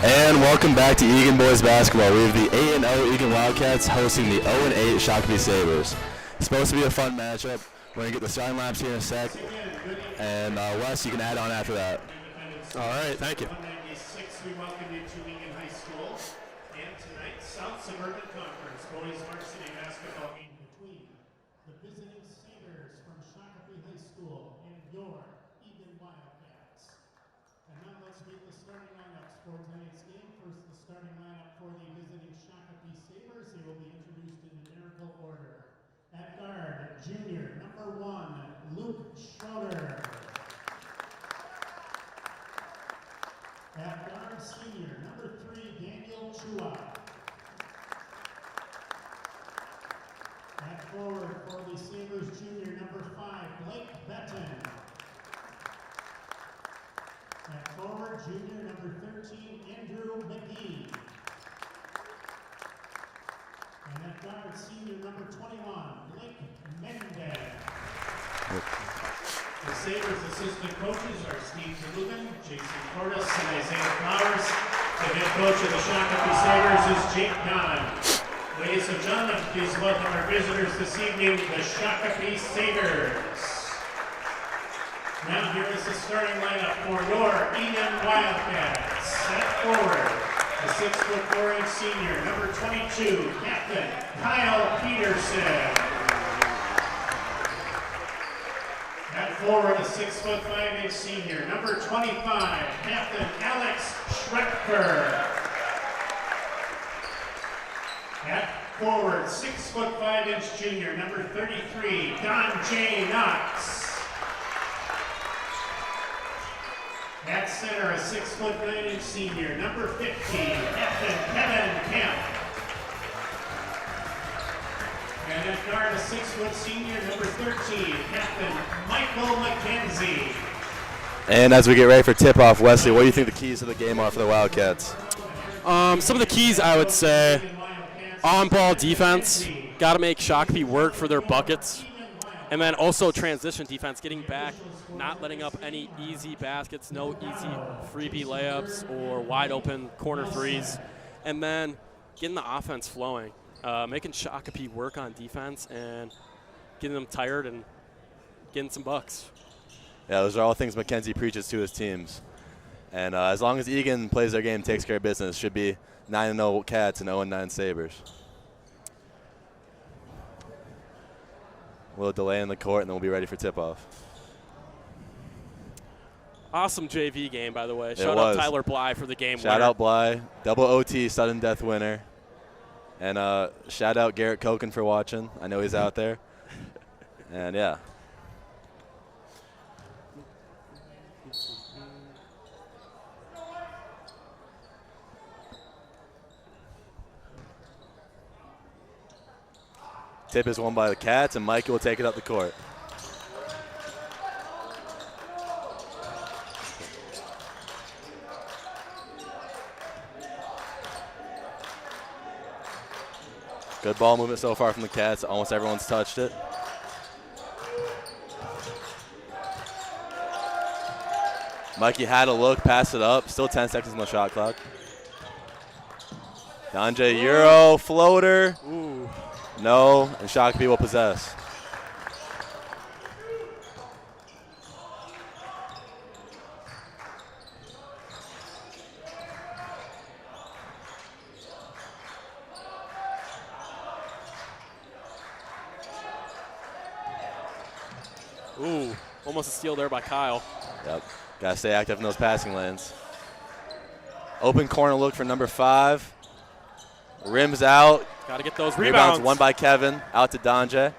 And welcome back to Eagan Boys Basketball. We have the 8-0 Eagan Wildcats hosting the 0-8 Shakopee Sabers. It's supposed to be a fun matchup. We're going to get the starting laps here in a sec. And Wes, you can add on after that. All right, thank you. 196, we welcome you to Eagan High School. And tonight's South Suburban Conference boys varsity basketball game between the visiting Sabers from Shakopee High School and your Eagan Wildcats. And now let's meet the starting lineups for tonight's game. First, the starting lineup for the visiting Shakopee Sabers. They will be introduced in numerical order. At guard, junior, number 1, Luke Schroeder. At guard, senior, number 3, Daniel Chua. At forward for the Sabres, junior, number 5, Blake Betton. At forward, junior, number 13, Andrew McGee. And at guard, senior, number 21, Blake Mendez. The Sabres assistant coaches are Steve Eagan, Jason Cordes, and Isaiah Flowers. The head coach of the Shakopee Sabres is Jake Don. Ladies and gentlemen, please welcome our visitors this evening, the Shakopee Sabres. Now here is the starting lineup for your Eagan Wildcats. At forward, the 6'4" senior, number 22, Captain Kyle Peterson. At forward, a 6'5" senior, number 25, Captain Alex Schrecker. At forward, 6'5" junior, number 33, Don J. Knox. At center, a 6'9" senior, number 50, Captain Kevin Kemp. And at guard, a 6' senior, number 13, Captain Michael McKenzie. And as we get ready for tip-off, Wesley, what do you think the keys to the game are for the Wildcats? Some of the keys, I would say, on-ball defense. Got to make Shakopee work for their buckets. And then also transition defense, getting back, not letting up any easy baskets, no easy freebie layups or wide-open corner threes. And then getting the offense flowing. Making Shakopee work on defense and getting them tired and getting some bucks. Yeah, those are all things McKenzie preaches to his teams. And as long as Eagan plays their game, takes care of business, should be 9-0 Cats and 0-9 Sabers. A little delay in the court, and then we'll be ready for tip-off. Awesome JV game, by the way. Shout out Tyler Bly for the game winner. Shout out Bly, double OT, sudden death winner. And shout out Garrett Koken for watching. I know he's out there. And yeah. Tip is won by the Cats, and Mikey will take it up the court. Good ball movement so far from the Cats. Almost everyone's touched it. Mikey had a look, passed it up. Still 10 seconds on the shot clock. Donjay Euro floater. Ooh. No, and Shakopee will possess. Ooh, almost a steal there by Kyle. Yep, gotta stay active in those passing lanes. Open corner look for number 5. Rims out. Got to get those rebounds. Won by Kevin. Out to Donjay.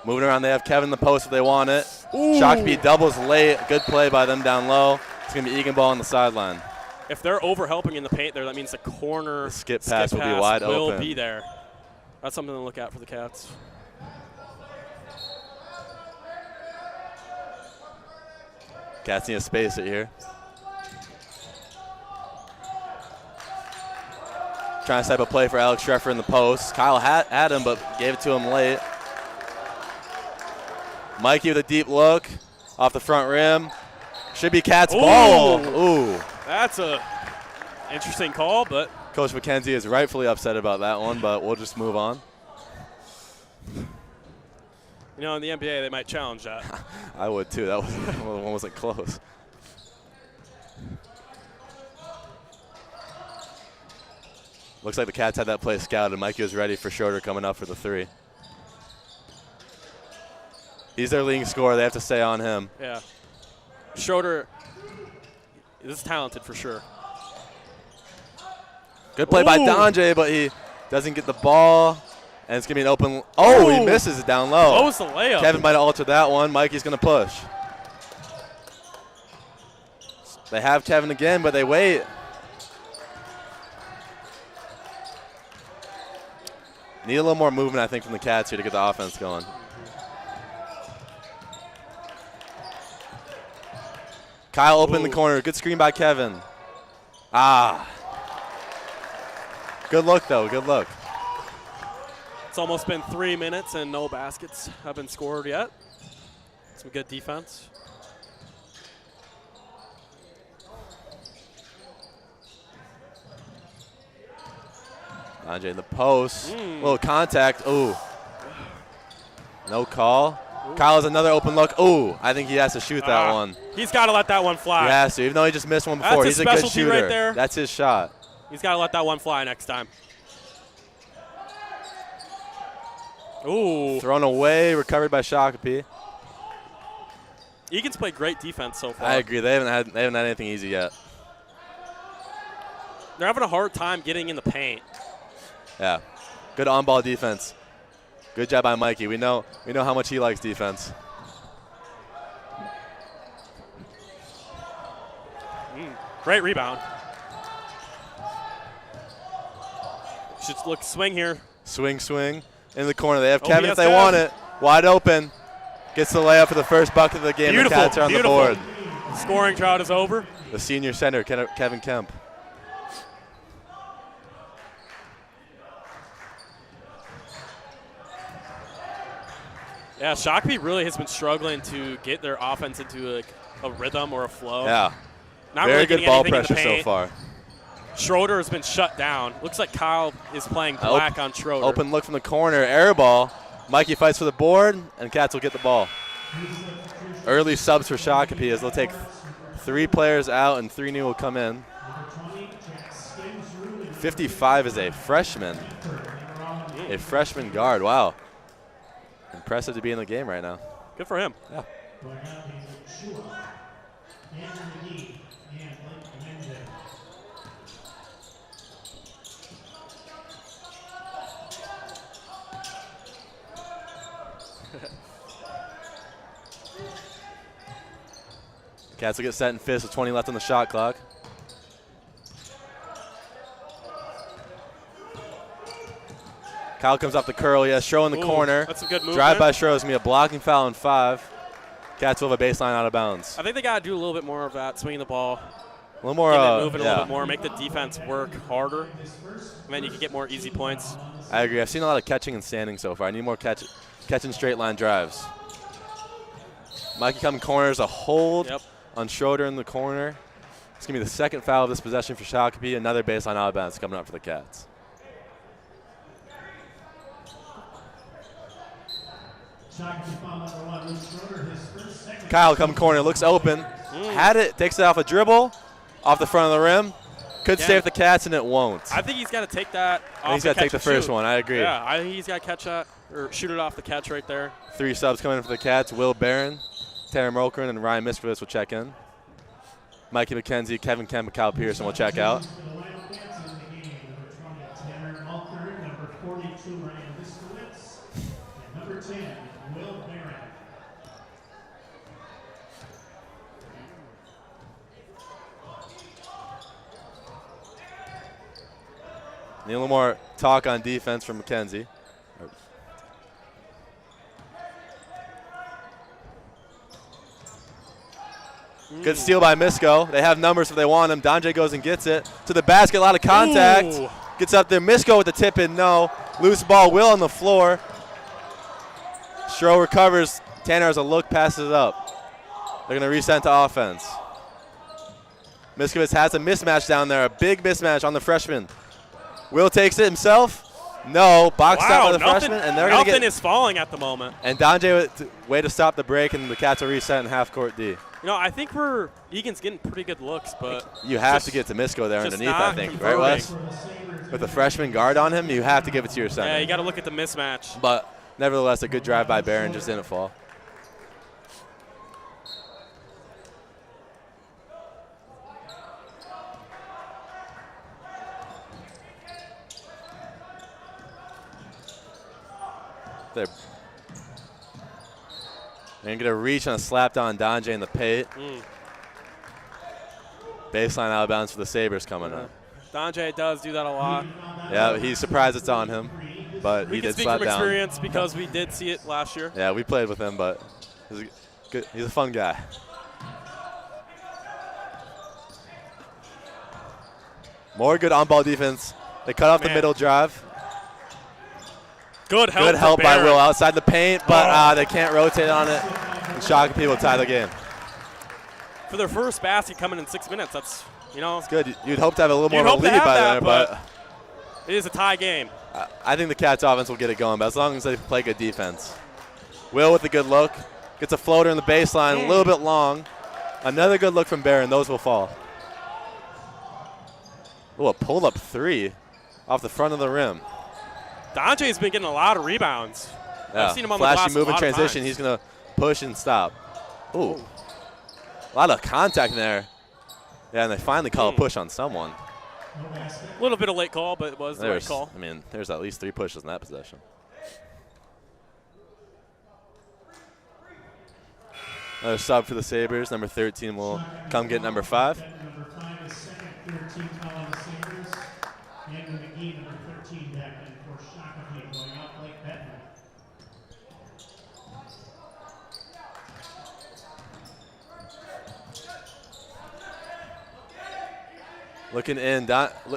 Moving around, they have Kevin in the post if they want it. Shakopee doubles late. Good play by them down low. It's going to be Eagan ball on the sideline. If they're over-helping in the paint there, that means the corner the skip pass will be wide open. Will be there. That's something to look at for the Cats. Cats need to space it here. Trying to set up a play for Alex Schreffer in the post. Kyle had him, but gave it to him late. Mikey with a deep look off the front rim. Should be Cats' Ooh. ball. Ooh. That's a interesting call, but Coach McKenzie is rightfully upset about that one, but we'll just move on. you know, in the NBA they might challenge that. I would too. That one wasn't close. Looks like the Cats had that play scouted. Mikey was ready for Schroeder coming up for the 3. He's their leading scorer. They have to stay on him. Yeah. Schroeder is talented for sure. Good play by Ooh. Donjay, but he doesn't get the ball. And it's going to be an open. Oh, he Ooh. misses it down low. What was the layup? Kevin might have altered that one. Mikey's going to push. They have Kevin again, but they wait. Need a little more movement, I think, from the Cats here to get the offense going. Kyle open in the corner. Good screen by Kevin. Ah. Good look, though. Good look. It's almost been 3 minutes and no baskets have been scored yet. Some good defense. Donjay in the post. Little contact. Ooh. No call. Kyle has another open look. Ooh, I think he has to shoot that one. He's got to let that one fly. He has to, even though he just missed one before. That's He's his a good specialty shooter. right there. That's his shot. He's got to let that one fly next time. Ooh. Thrown away, recovered by Shakopee. Eagan's played great defense so far. I agree. They haven't had anything easy yet. They're having a hard time getting in the paint. Yeah. Good on-ball defense. Good job by Mikey. We know how much he likes defense. Great rebound. Should look swing here. Swing, swing. In the corner. They have Oh, Kevin if they want it. Wide open. Gets the layup for the first bucket of the game. Beautiful, The Cats are on beautiful. the board. Scoring drought is over. The senior center, Kevin Kemp. Yeah, Shakopee really has been struggling to get their offense into a rhythm or a flow. Yeah. Not Very really good getting ball anything in the pressure so paint. far. Schroeder has been shut down. Looks like Kyle is playing black on Schroeder. Open look from the corner. Air ball. Mikey fights for the board, and Cats will get the ball. Early subs for Shakopee as they'll take 3 players out and 3 new will come in. 55 is a freshman. A freshman guard. Wow. Impressive to be in the game right now. Good for him. Yeah. Cats will get set and fist with 20 left on the shot clock. Kyle comes off the curl. He has Schro in the corner. That's a good move. Drive by Schro is going to be a blocking foul on 5. Cats will have a baseline out of bounds. I think they got to do a little bit more of that, swinging the ball, A little more. moving a little bit more, make the defense work harder, and then you can get more easy points. I agree. I've seen a lot of catching and standing so far. I need more catching straight line drives. Mikey coming corners, a hold on Schroeder in the corner. It's going to be the second foul of this possession for Shakopee. Another baseline out of bounds coming up for the Cats. Kyle coming corner, looks open. Had it, takes it off a dribble, off the front of the rim. Could stay with the Cats, and it won't. I think he's got to take that off. He's got to take the first one. I agree. Yeah, I think he's got to catch that or shoot it off the catch right there. 3 subs coming in for the Cats. Will Barron, Taram Rolkern, and Ryan Miskovitz will check in. Mikey McKenzie, Kevin Kemp, and Kyle Pearson will check out. Need a little more talk on defense from McKenzie. Good steal by Misko. They have numbers if they want him. Donjay goes and gets it. To the basket, a lot of contact. Ooh. Gets up there. Misko with the tip in, no. Loose ball, Will on the floor. Schro recovers. Tanner has a look, passes it up. They're going to reset to offense. Miskovitz has a mismatch down there, a big mismatch on the freshman. Will takes it himself. No, boxed out by the freshman, and they're going to get. Nothing is falling at the moment. And Donjay, way to stop the break, and the Cats will reset in half-court D. I think Eagan's getting pretty good looks, but you have to get to Misko there underneath, I think, right, Wes? With the freshman guard on him, you have to give it to your center. Yeah, you got to look at the mismatch. But nevertheless, a good drive by Barron, just didn't fall. They're going to get a reach on a slap down Donjay in the paint. Baseline out of bounds for the Sabers coming up. Donjay does do that a lot. Yeah, he's surprised it's on him, but he did slap down. We can speak from experience because we did see it last year. Yeah, we played with him, but he's a fun guy. More good on-ball defense. They cut off the middle drive. Good help, by Will outside the paint, but they can't rotate on it. And Shakopee will tie the game. For their first basket coming in 6 minutes, that's, it's good. You'd hope to have a little more of a lead by there, but it is a tie game. I think the Cats offense will get it going, but as long as they play good defense. Will with a good look. Gets a floater in the baseline, a little bit long. Another good look from Barron. Those will fall. Oh, a pull-up three off the front of the rim. Donjay's been getting a lot of rebounds. Yeah. I've seen him on the glass flashy move in transition. times. He's going to push and stop. Ooh. A lot of contact there. Yeah, and they finally call a push on someone. A little bit of late call, but it was the right call. I mean, there's at least 3 pushes in that possession. Another sub for the Sabers. Number 13 will come get number 5. Number 5 is second, 13 foul on the Sabers. And McGee, number 13, back in for Shakopee, going out Blake Benton. Looking in.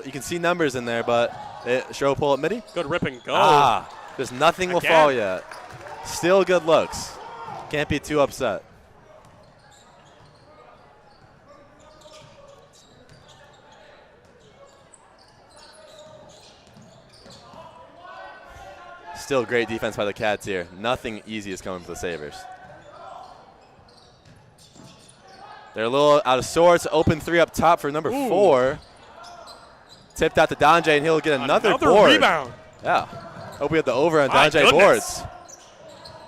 You can see numbers in there, but show pull up midi. Good rip and go. Just nothing will fall yet. Still good looks. Can't be too upset. Still great defense by the Cats here. Nothing easy is coming for the Sabers. They're a little out of sorts. Open 3 up top for number 4. Tipped out to Donjay, and he'll get another board. Rebound. Yeah. Hope we have the over on Donjay boards.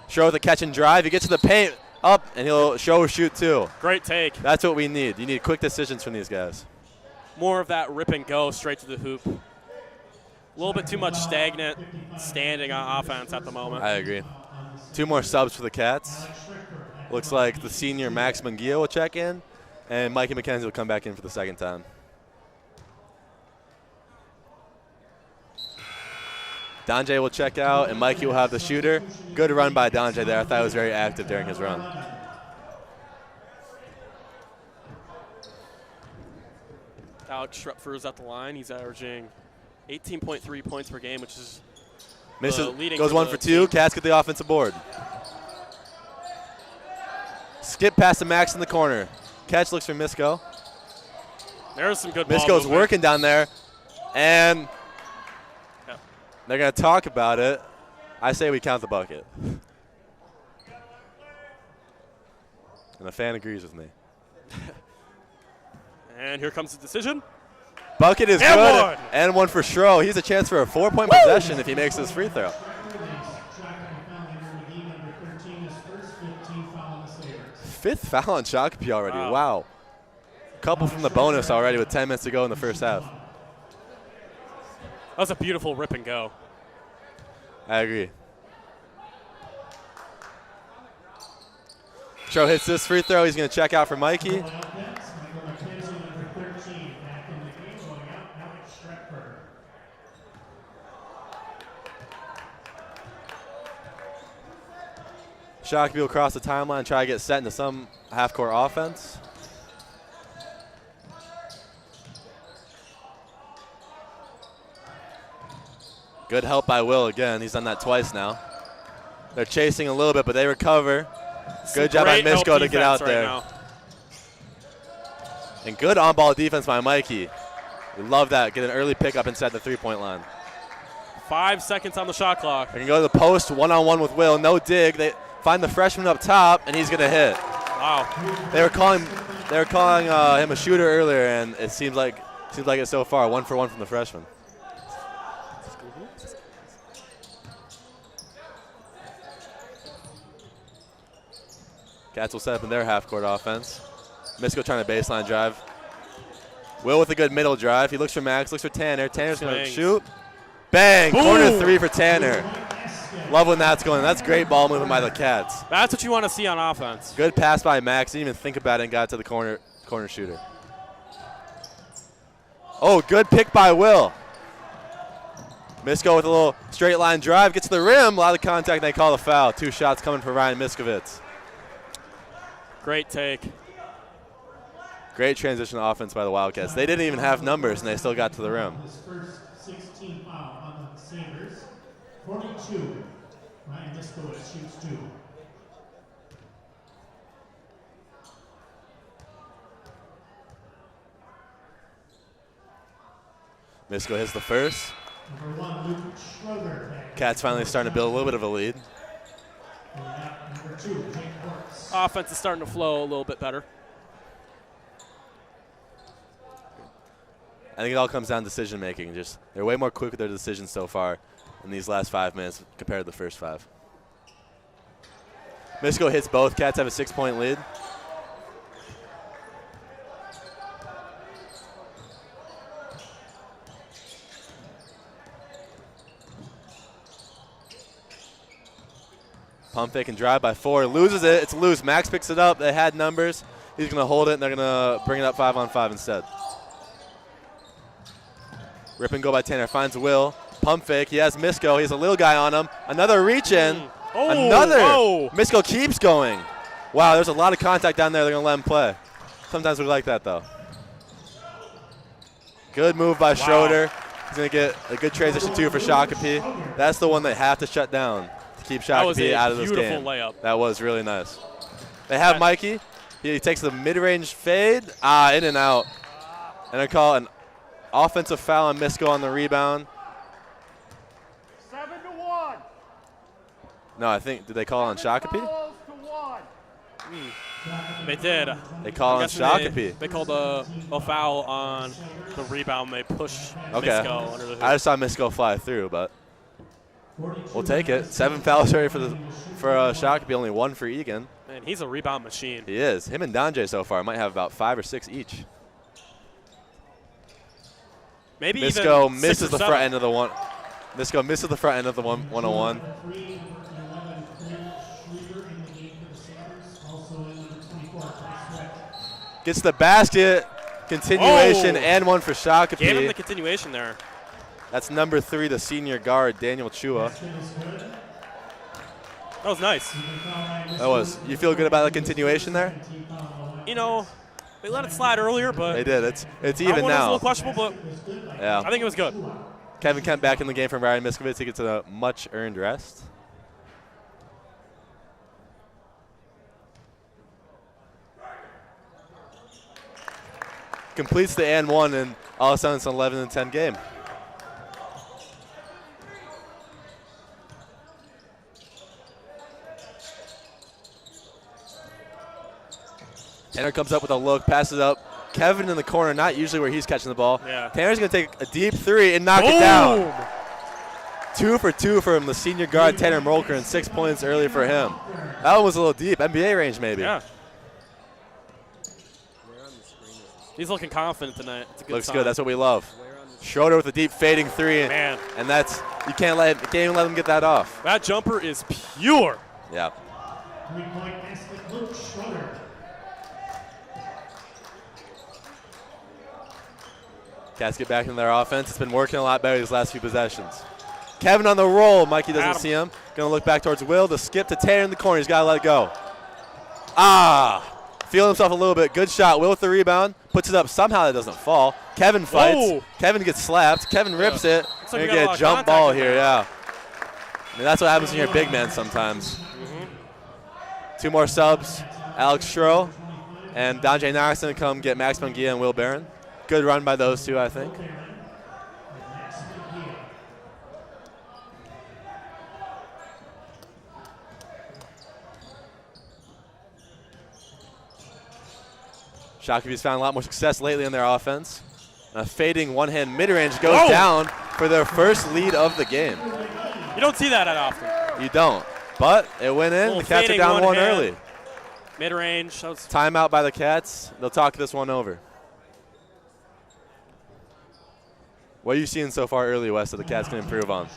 Show with the catch and drive. He gets to the paint, up, and he'll show shoot too. Great take. That's what we need. You need quick decisions from these guys. More of that rip and go straight to the hoop. A little bit too much stagnant standing on offense at the moment. I agree. 2 more subs for the Cats. Looks like the senior Max Munguia will check in, and Mikey McKenzie will come back in for the second time. Donjay will check out, and Mikey will have the shooter. Good run by Donjay there. I thought he was very active during his run. Alex Schrepfer is at the line. He's averaging 18.3 points per game, which is leading. Goes 1 for 2. Cats get the offensive board. Skip past the Max in the corner. Catch looks for Misko. There's some good ball Misko's movement. working down there, and they're going to talk about it. I say we count the bucket. And the fan agrees with me. And here comes the decision. Bucket is good. And 1 for Schro. He has a chance for a 4-point possession if he makes this free throw. 5th foul on Shakopee already. Wow. Couple from the bonus already with 10 minutes to go in the first half. That was a beautiful rip and go. I agree. Schro hits this free throw. He's going to check out for Mikey. Shakopee will cross the timeline, try to get set into some half-court offense. Good help by Will again. He's done that twice now. They're chasing a little bit, but they recover. Good job by Misko to get out there. And good on-ball defense by Mikey. We love that. Get an early pickup inside the three-point line. 5 seconds on the shot clock. They can go to the post one-on-one with Will. No dig. They find the freshman up top, and he's going to hit. Wow. They were calling him a shooter earlier, and it seems like it so far. 1 for 1 from the freshman. Cats will set up in their half-court offense. Misko trying to baseline drive. Will with a good middle drive. He looks for Max, looks for Tanner. Tanner's going to shoot. Bang! Boom. Corner 3 for Tanner. Love when that's going. That's great ball movement by the Cats. That's what you want to see on offense. Good pass by Max. Didn't even think about it and got to the corner shooter. Oh, good pick by Will. Misko with a little straight line drive. Gets to the rim. A lot of contact, and they call the foul. 2 shots coming for Ryan Miskovitz. Great take. Great transition offense by the Wildcats. They didn't even have numbers, and they still got to the rim. His first 16 foul on the Sabers. 42. Ryan Miskowitz shoots 2. Misko hits the first. Number 1, Luke Schroeder. Cats finally starting to build a little bit of a lead. Number 2, Jake Works. Offense is starting to flow a little bit better. I think it all comes down to decision making. Just they're way more quick with their decisions so far in these last 5 minutes compared to the first 5. Misko hits both. Cats have a 6-point lead. Pump fake and drive by 4. Loses it. It's loose. Max picks it up. They had numbers. He's going to hold it, and they're going to bring it up 5-on-5 instead. Rip and go by Tanner. Finds Will. Pump fake. He has Misko. He has a little guy on him. Another reach in. Another. Whoa. Misko keeps going. Wow, there's a lot of contact down there. They're going to let him play. Sometimes we like that, though. Good move by Schroeder. He's going to get a good transition, too, for Shakopee. That's the one they have to shut down to keep Shakopee out of this game. That was a beautiful layup. That was really nice. They have Mikey. He takes the mid-range fade. In and out. And they call an offensive foul on Misko on the rebound. 7-1. No, I think, did they call on Shakopee? They did. They call on Shakopee. They called a foul on the rebound. They pushed Okay. Misko under the hoop. I just saw Misko fly through, but we'll take it. 7 fouls already for Shakopee, only 1 for Eagan. Man, he's a rebound machine. He is. Him and Donjay so far might have about 5 or 6 each. Maybe Misko even misses 6 or the 7. front end of the one. Misko misses the front end of the 101. Gets the basket, continuation, and 1 for Shakopee. Gave him the continuation there. That's number 3, the senior guard, Daniel Chua. That was nice. That was. You feel good about the continuation there? You know, they let it slide earlier, but They did. It's that even one was a now. little questionable, but Yeah. I think it was good. Kevin Kemp back in the game from Ryan Miskovitz. He gets a much-earned rest. Completes the and 1, and all of a sudden it's an 11-10 game. Tanner comes up with a look, passes up. Kevin in the corner, not usually where he's catching the ball. Yeah. Tanner's going to take a deep 3 and knock it down. 2 for 2 from the senior guard, Tanner Molker, and 6 points early for him. That one was a little deep, NBA range maybe. Yeah. He's looking confident tonight. It's a good Looks sign. good, that's what we love. Schroeder with a deep fading 3, Man. and that's, you can't even let him get that off. That jumper is pure. Yeah. 3-point basket, Luke Schroeder. Cats get back into their offense. It's been working a lot better these last few possessions. Kevin on the roll. Mikey doesn't see him. Going to look back towards Will. The skip to Tanner in the corner. He's got to let it go. Feeling himself a little bit. Good shot. Will with the rebound. Puts it up. Somehow it doesn't fall. Kevin fights. Whoa. Kevin gets slapped. Kevin rips it. Looks like We're we going got to a get lot a of jump contact ball in here, there. yeah. I mean, that's what happens when you're a big man sometimes. 2 more subs. Alex Schro And Donjay Knox going to come get Max Munguia and Will Barron. Good run by those two, I think. Shakopee's found a lot more success lately in their offense. A fading one-hand mid-range goes down for their first lead of the game. You don't see that often. You don't. But it went in. The Cats are down one early. Mid-range. Timeout by the Cats. They'll talk this one over. What are you seeing so far early, Wes, that the Cats can improve on?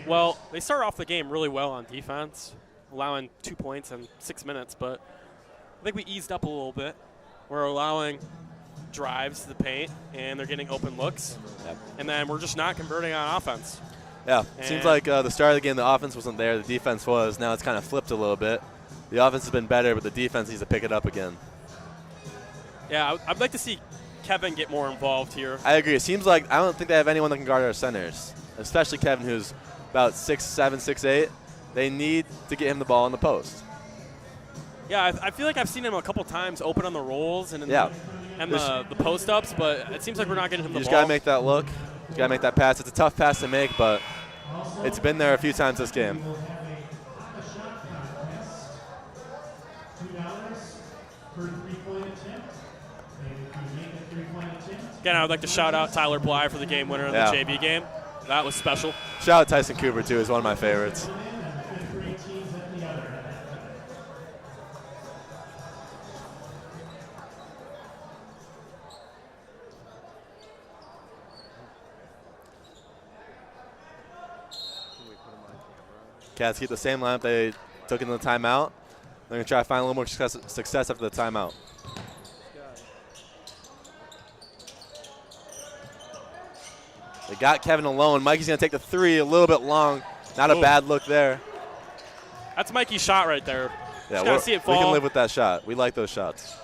Well, they start off the game really well on defense, allowing 2 points in 6 minutes, but I think we eased up a little bit. We're allowing drives to the paint, and they're getting open looks. Yep. And then we're just not converting on offense. Yeah, seems like the start of the game, the offense wasn't there, the defense was. Now it's kind of flipped a little bit. The offense has been better, but the defense needs to pick it up again. Yeah, I'd like to see Kevin get more involved here. I agree. It seems like I don't think they have anyone that can guard our centers, especially Kevin, who's about 6'7", 6'8". They need to get him the ball in the post. Yeah, I feel like I've seen him a couple times open on the rolls and the post-ups, but it seems like we're not getting him the ball. You just got to make that look. You got to make that pass. It's a tough pass to make, but it's been there a few times this game. Again, I would like to shout out Tyler Bly for the game winner in the JV game. That was special. Shout out Tyson Cooper, too. He's one of my favorites. Cats keep the same lineup they took in the timeout. They're going to try to find a little more success after the timeout. They got Kevin alone. Mikey's going to take the three a little bit long. Not a bad look there. That's Mikey's shot right there. Yeah, Just see it fall. We can live with that shot. We like those shots.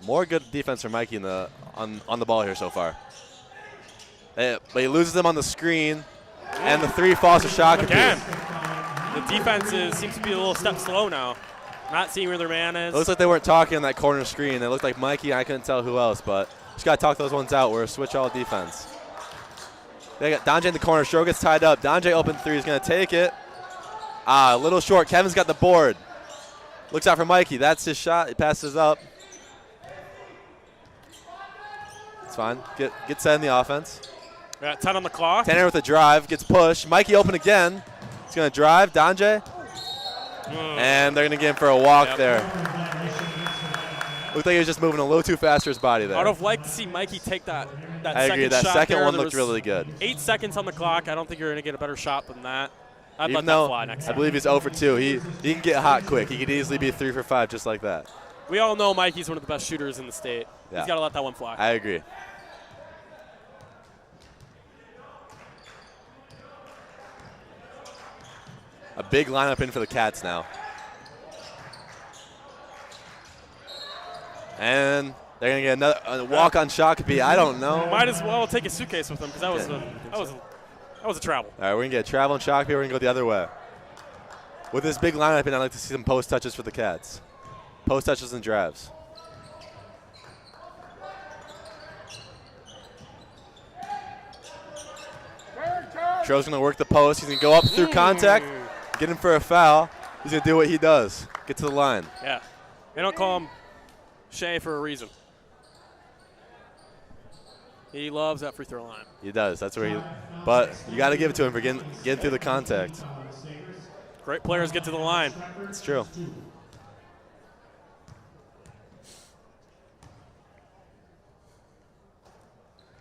More good defense from Mikey on the ball here so far. But he loses them on the screen, and the three falls to Shakopee. Again, the defense seems to be a little step slow now. Not seeing where their man is. It looks like they weren't talking on that corner screen. It looked like Mikey. I couldn't tell who else, but just got to talk those ones out. We're a switch all defense. They got Donjay in the corner. Stroh gets tied up. Donjay open three. He's going to take it. A little short. Kevin's got the board. Looks out for Mikey. That's his shot. He passes up. It's fine. Get set in the offense. We got 10 on the clock. Tanner with a drive. Gets pushed. Mikey open again. He's going to drive. Donjay. And they're going to get him for a walk there. Looked like he was just moving a little too fast for his body there. I would have liked to see Mikey take that I agree. That shot second there. one There looked was really good. 8 seconds on the clock. I don't think you're going to get a better shot than that. I'd Even let that fly next time. I believe he's 0 for 2. He can get hot quick. He could easily be 3 for 5 just like that. We all know Mikey's one of the best shooters in the state. Yeah. He's got to let that one fly. I agree. A big lineup in for the Cats now. And they're going to get another walk on Shakopee. I don't know. Might as well take a suitcase with them because that was a travel. All right, we're going to get a travel on Shakopee. We're going to go the other way. With this big lineup in, I'd like to see some post touches for the Cats. Post touches and drives. Stroh's going to work the post. He's going to go up through contact, get him for a foul. He's going to do what he does, get to the line. Yeah. They don't call him Shea for a reason. He loves that free throw line. He does. That's where he. But you got to give it to him for getting through the contact. Great players get to the line. It's true.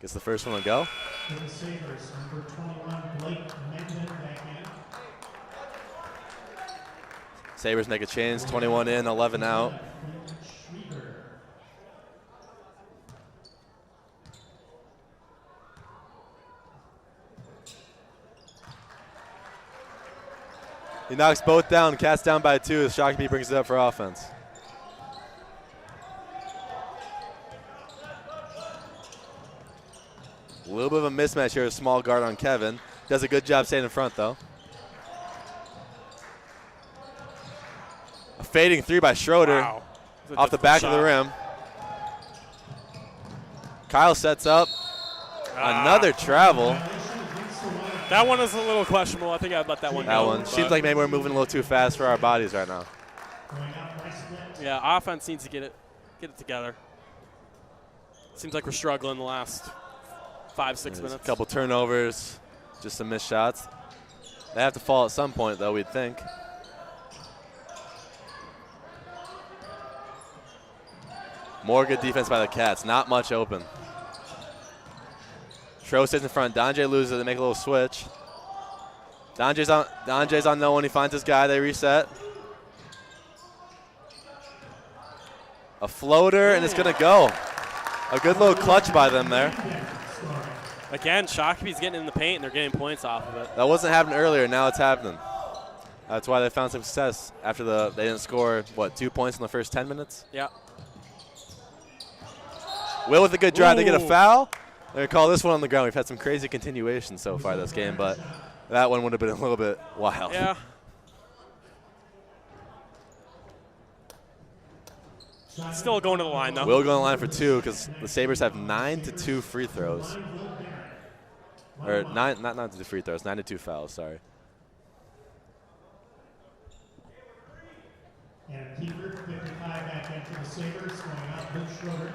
Gets the first one to go. For the Sabers, number 21, Blake Megman back in. Sabers make a change. 21 in, 11 out. He knocks both down. Cats down by 2 as Shakopee brings it up for offense. A little bit of a mismatch here, a small guard on Kevin. Does a good job staying in front, though. fading three by Schroeder. Wow. Off the back of the rim. Kyle sets up. Another travel. That one is a little questionable. I think I'd let that one go. That one. Seems like maybe we're moving a little too fast for our bodies right now. Yeah, offense needs to get it together. Seems like we're struggling the last 5-6 minutes. A couple turnovers, just some missed shots. They have to fall at some point, though, we'd think. More good defense by the Cats. Not much open. Tro stays in front. Donjay loses it. They make a little switch. Donjay's on no one. He finds his guy. They reset. A floater, and it's going to go. A good little clutch by them there. Again, Shakopee's getting in the paint, and they're getting points off of it. That wasn't happening earlier. Now it's happening. That's why they found some success after they didn't score, 2 points in the first 10 minutes? Yeah. Will with a good drive. Ooh. They get a foul. They're going to call this one on the ground. We've had some crazy continuations so far this game, but that one would have been a little bit wild. Yeah. Still going to the line, though. Will go on the line for two because the Sabres have 9 to 2 free throws. Or not 9 to 2 free throws, 9 to 2 fouls, sorry. And keeper 55 back into the Sabers, going out Luke Schroeder.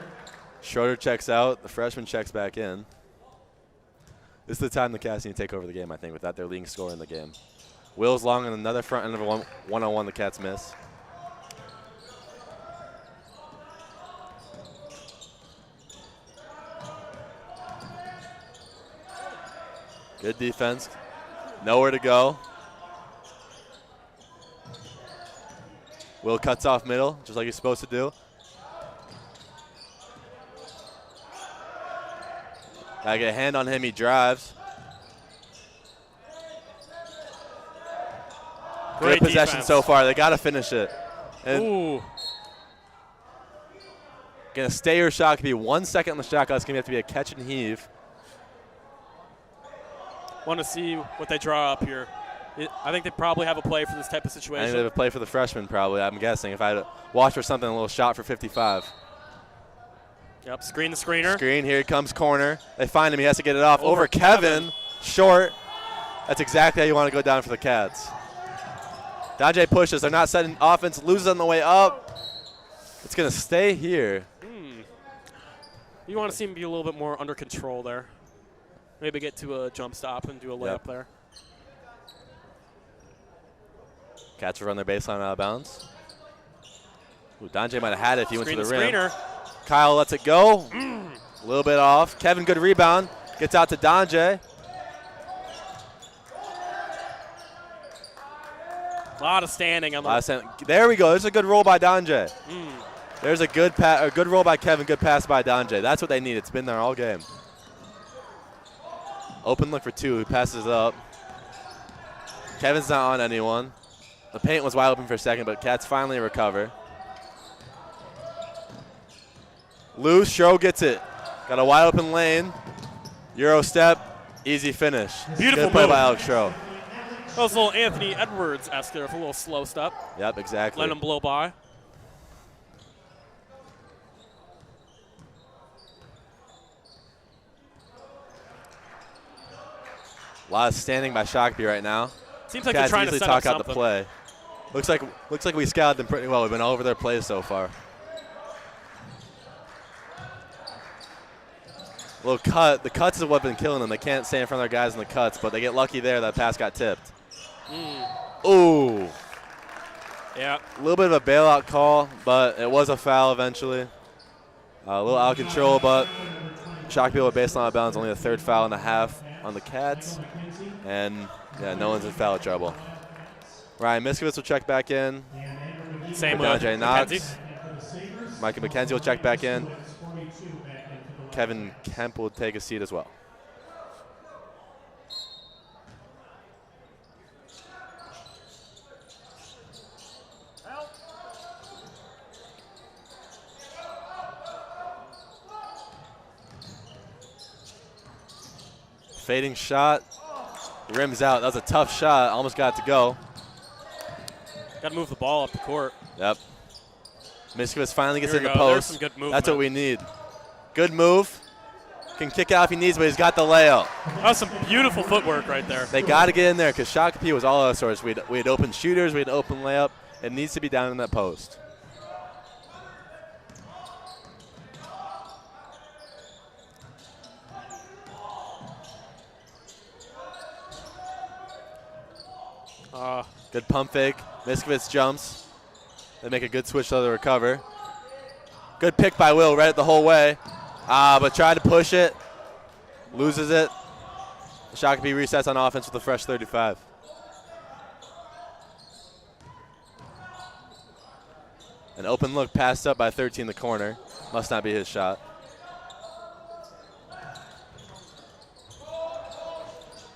Schroeder checks out. The freshman checks back in. This is the time the Cats need to take over the game, I think, without their leading scorer in the game. Will's long on another front end of a one-on-one the Cats miss. Good defense. Nowhere to go. Will cuts off middle, just like he's supposed to do. Gotta get a hand on him, he drives. Great Good possession defense. so far. They gotta finish it. And Ooh. gonna stay your shot. Could be 1 second on the shot clock. It's gonna have to be a catch and heave. Want to see what they draw up here. I think they probably have a play for this type of I think situation. they have a play for the freshman probably, I'm guessing. If I had to watch for something, a little shot for 55. Yep, screen the screener. Screen, here comes corner. They find him, he has to get it off. Over Over Kevin, short. That's exactly how you want to go down for the Cats. Donjay pushes, they're not setting offense, loses on the way up. It's gonna stay here. You want to see him be a little bit more under control there. Maybe get to a jump stop and do a layup there. Cats will run their baseline out of bounds. Ooh, Donjay might have had it if he went to the rim. Screener. Kyle lets it go. A little bit off. Kevin, good rebound. Gets out to Donjay. A lot of standing on the. There we go. There's a good roll by Donjay. There's a good good roll by Kevin. Good pass by Donjay. That's what they need. It's been there all game. Open look for two. He passes it up. Kevin's not on anyone. The paint was wide open for a second, but Cats finally recover. Loose. Shro gets it. Got a wide open lane. Euro step. Easy finish. Beautiful good play move. by Alex Shro. That was a little Anthony Edwards-esque there for a little slow step. Yep, exactly. Let him blow by. A lot of standing by Shakopee right now. Seems like Cats they're trying to easily set talk up out the something. play. Looks like we scouted them pretty well. We've been all over their plays so far. Little cut. The cuts is what's been killing them. They can't stay in front of their guys in the cuts, but they get lucky there. That pass got tipped. Ooh. Yeah. A little bit of a bailout call, but it was a foul eventually. A little out of control, but Shakopee with baseline out of bounds. Only a third foul and a half on the Cats. And, yeah, no one's in foul trouble. Ryan Miskovitz will check back in. Same with Donjay Knox. McKenzie. Micah McKenzie will check back in. Kevin Kemp will take a seat as well. Fading shot. Rims out. That was a tough shot. Almost got it to go. Got to move the ball up the court. Yep. Miskovitz finally gets Here in we the go. There's post. some good movement. That's what we need. Good move. Can kick out if he needs, but he's got the layout. That was some beautiful footwork right there. They got to get in there because Shakopee was all out of sorts. We had open shooters. We had open layup. It needs to be down in that post. Good pump fake. Miskovitz jumps. They make a good switch to the recover. Good pick by Will, read it the whole way. But tried to push it. Loses it. Shakopee resets on offense with a fresh 35. An open look passed up by 13 in the corner. Must not be his shot.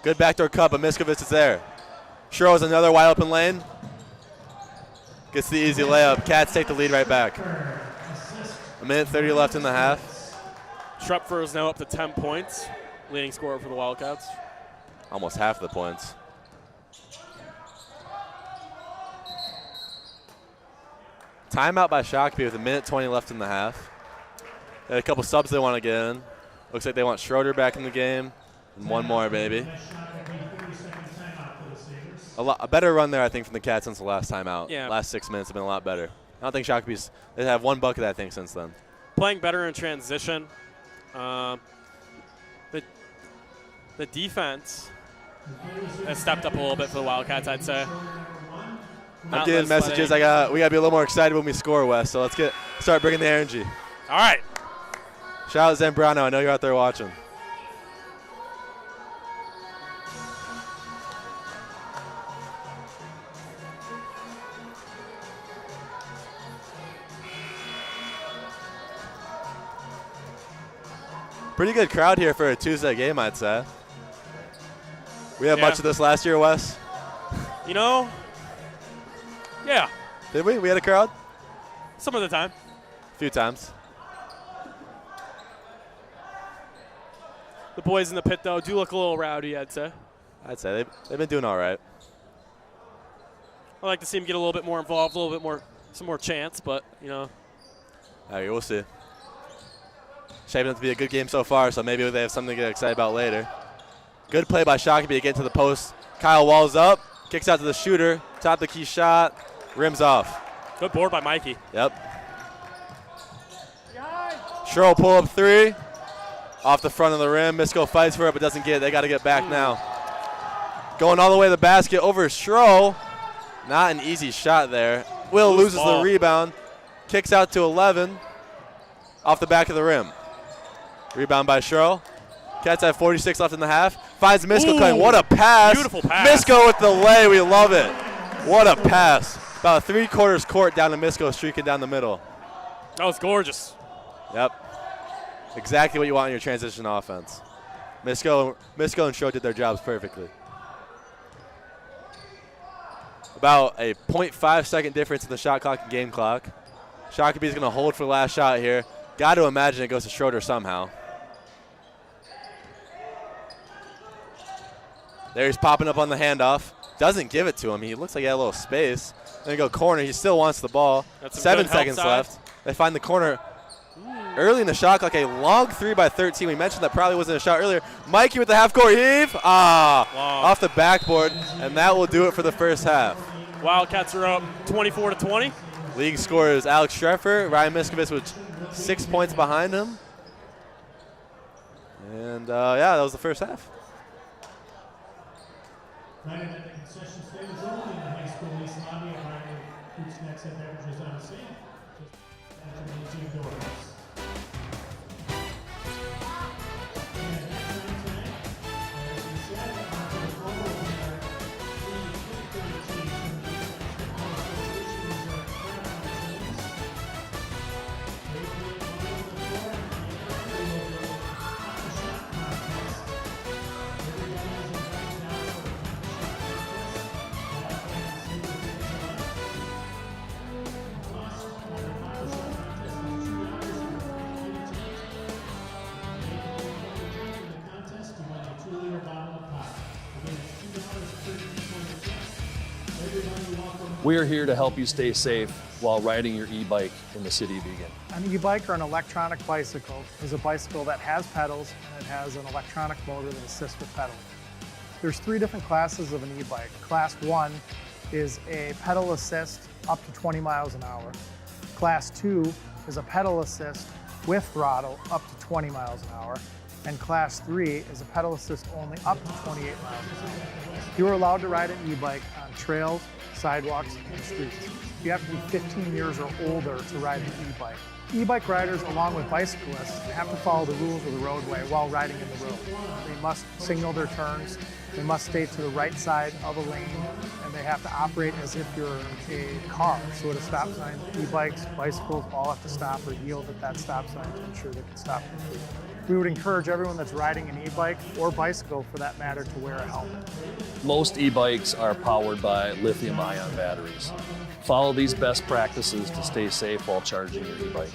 Good backdoor cut, but Miskovitz is there. Schro's another wide open lane. Gets the easy layup. Cats take the lead right back. A minute 30 left in the half. Schrepfer is now up to 10 points, leading scorer for the Wildcats. Almost half the points. Timeout by Shakopee with a minute 20 left in the half. They had a couple subs they want to get in. Looks like they want Schroeder back in the game. And one more, maybe. A better run there, I think, from the Cats since the last time out. Yeah. Last 6 minutes have been a lot better. I don't think Shakopee's – they have one bucket, I think, since then. Playing better in transition. The defense has stepped up a little bit for the Wildcats, I'd say. I'm getting messages. We got to be a little more excited when we score, Wes. So let's start bringing the energy. All right. Shout out Zambrano. I know you're out there watching. Pretty good crowd here for a Tuesday game, I'd say. We had much of this last year, Wes? You know, yeah. Did we? We had a crowd? Some of the time. A few times. The boys in the pit, though, do look a little rowdy, I'd say. I'd say they've been doing all right. I like to see them get a little bit more involved, a little bit more, some more chance, but, you know. All right, we'll see. Shaping up to be a good game so far, so maybe they have something to get excited about later. Good play by Shakopee to get to the post. Kyle walls up, kicks out to the shooter, top the key shot, rims off. Good board by Mikey. Yep. Schro pull up three, off the front of the rim. Misko fights for it, but doesn't get it. They got to get back now. Going all the way to the basket over Schro. Not an easy shot there. Will loses the rebound, kicks out to 11, off the back of the rim. Rebound by Schro. Cats have 46 left in the half. Finds Misko cutting. What a pass. Beautiful pass. Misko with the lay. We love it. What a pass. About 3/4 court down to Misko, streaking down the middle. That was gorgeous. Yep. Exactly what you want in your transition offense. Misko and Schro did their jobs perfectly. About a 0.5 second difference in the shot clock and game clock. Shakopee's going to hold for the last shot here. Got to imagine it goes to Schroeder somehow. There he's popping up on the handoff. Doesn't give it to him. He looks like he had a little space. Then go corner. He still wants the ball. 7 seconds left. They find the corner early in the shot clock. A long 3 by 13. We mentioned that probably wasn't a shot earlier. Mikey with the half-court heave. Off the backboard. And that will do it for the first half. Wildcats are up 24-20. League scorer is Alex Schreffer. Ryan Miskovitz with 6 points behind him. And, yeah, that was the first half. Right at the concession stand is only in the high school East lobby and right whose next have beverages on sale. Just after the team doors. And at that time tonight, as we said, after the goal, we are seeing 3 teams from the East Basketball Association. These are crowd teams. They play one on the floor and the other will go on the shot contest. Everybody is invited now for the We are here to help you stay safe while riding your e-bike in the city of Eagan. An e-bike or an electronic bicycle is a bicycle that has pedals and it has an electronic motor that assists with pedaling. There's 3 different classes of an e-bike. Class 1 is a pedal assist up to 20 miles an hour. Class 2 is a pedal assist with throttle up to 20 miles an hour. And Class 3 is a pedal assist only up to 28 miles an hour. You are allowed to ride an e-bike on trails, sidewalks, and streets. You have to be 15 years or older to ride an e-bike. E-bike riders, along with bicyclists, have to follow the rules of the roadway while riding in the road. They must signal their turns, they must stay to the right side of a lane, and they have to operate as if you're a car. So at a stop sign, e-bikes, bicycles all have to stop or yield at that stop sign to ensure they can stop completely. We would encourage everyone that's riding an e-bike or bicycle, for that matter, to wear a helmet. Most e-bikes are powered by lithium-ion batteries. Follow these best practices to stay safe while charging your e-bike.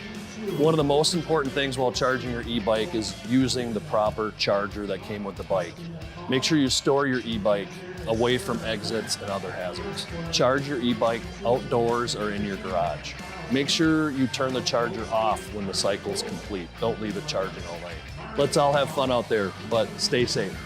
One of the most important things while charging your e-bike is using the proper charger that came with the bike. Make sure you store your e-bike away from exits and other hazards. Charge your e-bike outdoors or in your garage. Make sure you turn the charger off when the cycle is complete. Don't leave it charging all night. Let's all have fun out there, but stay safe.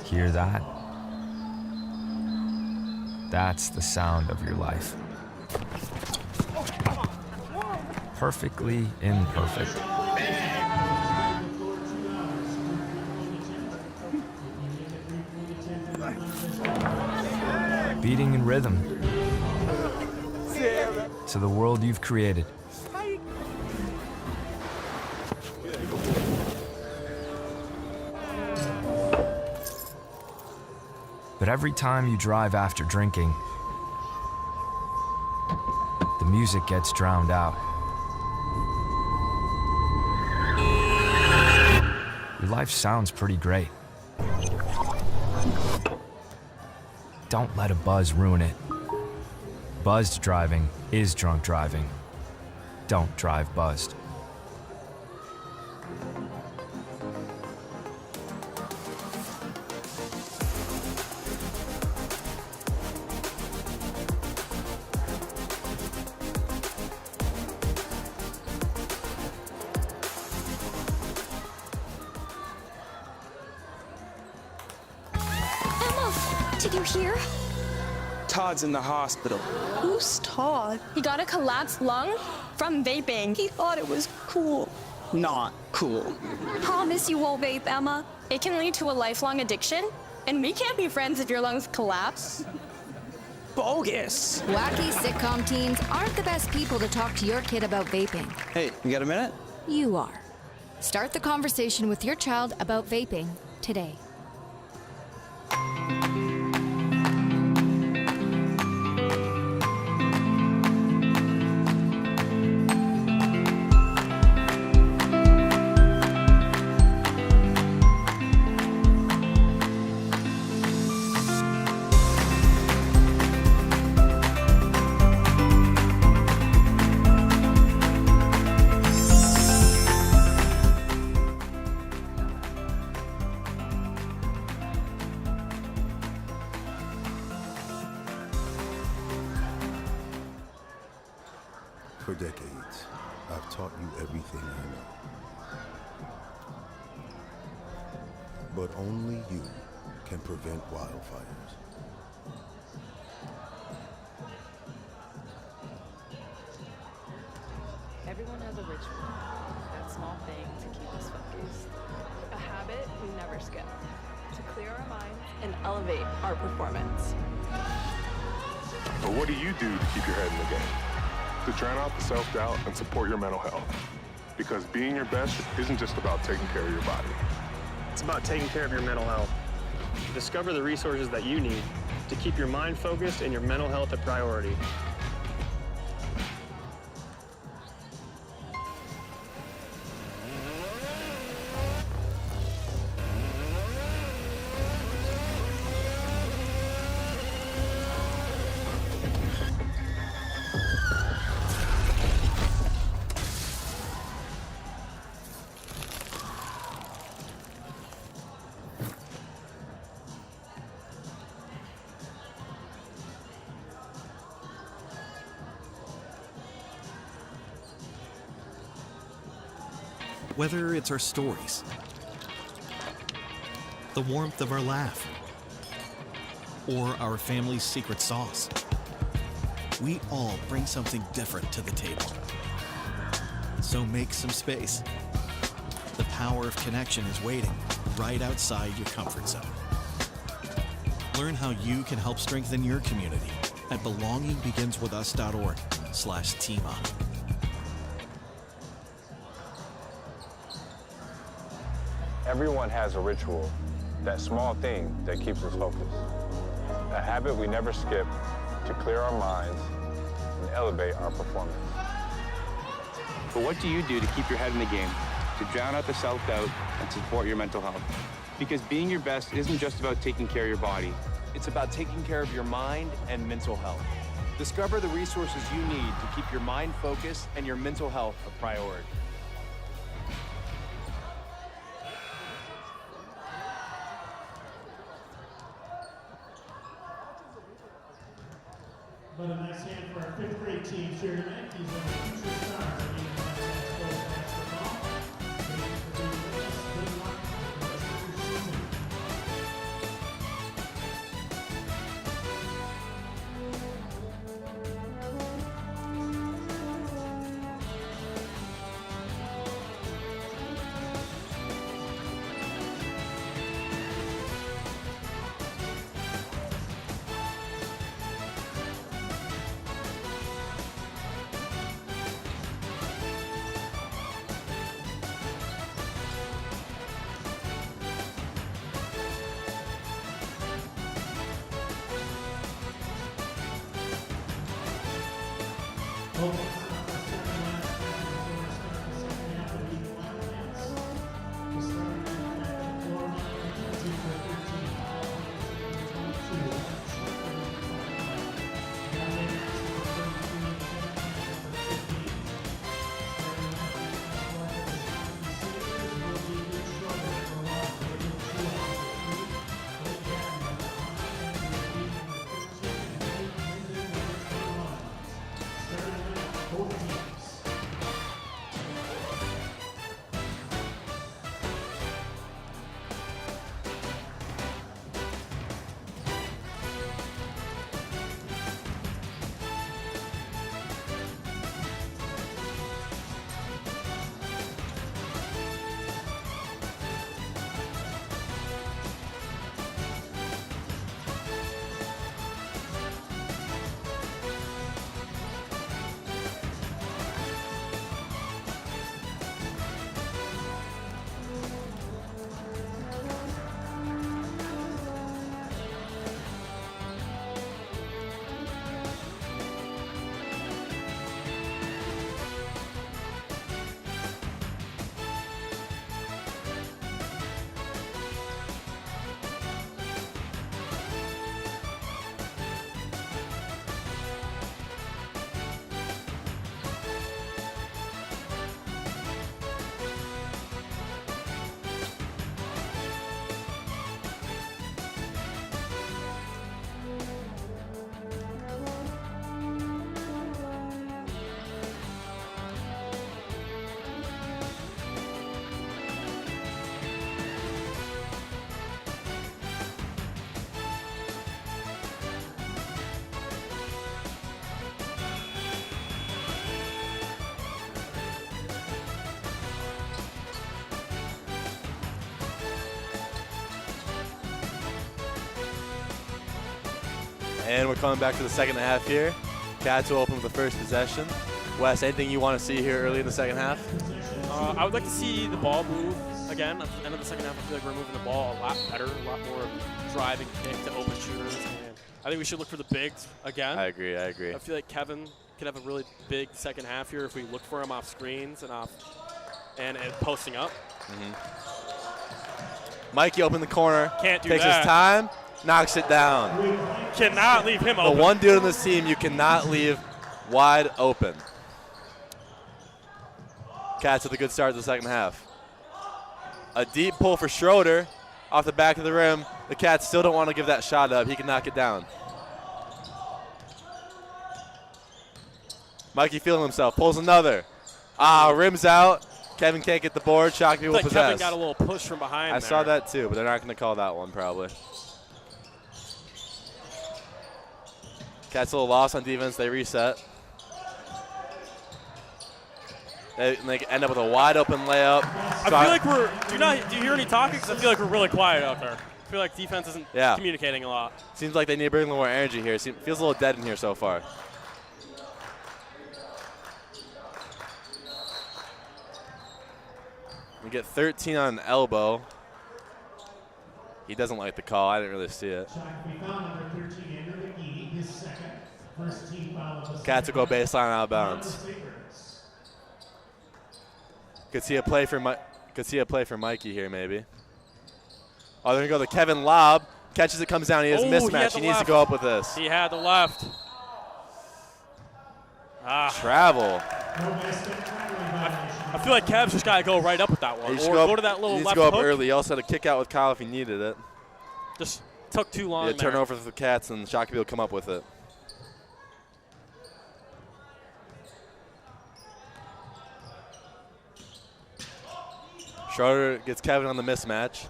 Hear that? That's the sound of your life. Perfectly imperfect. Beating in rhythm to the world you've created. But every time you drive after drinking, the music gets drowned out. Your life sounds pretty great. Don't let a buzz ruin it. Buzzed driving is drunk driving. Don't drive buzzed. Did you hear? Todd's in the hospital. Who's Todd? He got a collapsed lung from vaping. He thought it was cool. Not cool. Promise you won't vape, Emma. It can lead to a lifelong addiction, and we can't be friends if your lungs collapse. Bogus. Wacky sitcom teens aren't the best people to talk to your kid about vaping. Hey, you got a minute? You are. Start the conversation with your child about vaping today. For decades, I've taught you everything I know. But only you can prevent wildfires. Everyone has a ritual, that small thing to keep us focused. A habit we never skip, to clear our minds and elevate our performance. But what do you do to keep your head in the game? To drown out the self-doubt and support your mental health? Because being your best isn't just about taking care of your body. It's about taking care of your mental health. Discover the resources that you need to keep your mind focused and your mental health a priority. Whether it's our stories, the warmth of our laugh, or our family's secret sauce, we all bring something different to the table. So make some space. The power of connection is waiting right outside your comfort zone. Learn how you can help strengthen your community at belongingbeginswithus.org/teamup. Everyone has a ritual, that small thing that keeps us focused. A habit we never skip to clear our minds and elevate our performance. But what do you do to keep your head in the game, to drown out the self-doubt and support your mental health? Because being your best isn't just about taking care of your body. It's about taking care of your mind and mental health. Discover the resources you need to keep your mind focused and your mental health a priority. But a nice hand for our 5th grade team here tonight. These are the future stars of Eagan Wildcats boys basketball. Thank you for being with us. Good luck with the rest of your season. And we're coming back to the second half here. Cats will open with the first possession. Wes, anything you want to see here early in the second half? I would like to see the ball move again at the end of the second half. I feel like we're moving the ball a lot better, a lot more driving kick to open shooters. And I think we should look for the bigs again. I agree. I feel like Kevin could have a really big second half here if we look for him off screens and posting up. Mikey open the corner. Can't do takes that. his time, knocks it down. Cannot leave him The open. one dude on this team you cannot leave wide open. Cats with a good start to the second half. A deep pull for Schroeder off the back of the rim. The Cats still don't want to give that shot up. He can knock it down. Mikey feeling himself. Pulls another. Rims out. Kevin can't get the board. Shakopee will possess. Kevin got a little push from behind I saw that too, but they're not going to call that one probably. Cats a little lost on defense. They reset. They end up with a wide open layup. I feel like do you hear any talking? Because I feel like we're really quiet out there. I feel like defense isn't communicating a lot. Seems like they need to bring a little more energy here. Feels a little dead in here so far. We get 13 on an elbow. He doesn't like the call. I didn't really see it. Cats will go baseline out of bounds. Could see a play for Mikey here maybe. Oh, they're gonna go the Kevin lob. Catches it, comes down. He has a mismatch. He needs to go up with this. He had the left. Travel. I feel like Kev's just gotta go right up with that one, or go to that little left left hook. He needs to go up hook. early. He also had to kick out with Kyle if he needed it. Just took too long. Turnover for the Cats, and Shakopee will come up with it. Schroeder gets Kevin on the mismatch.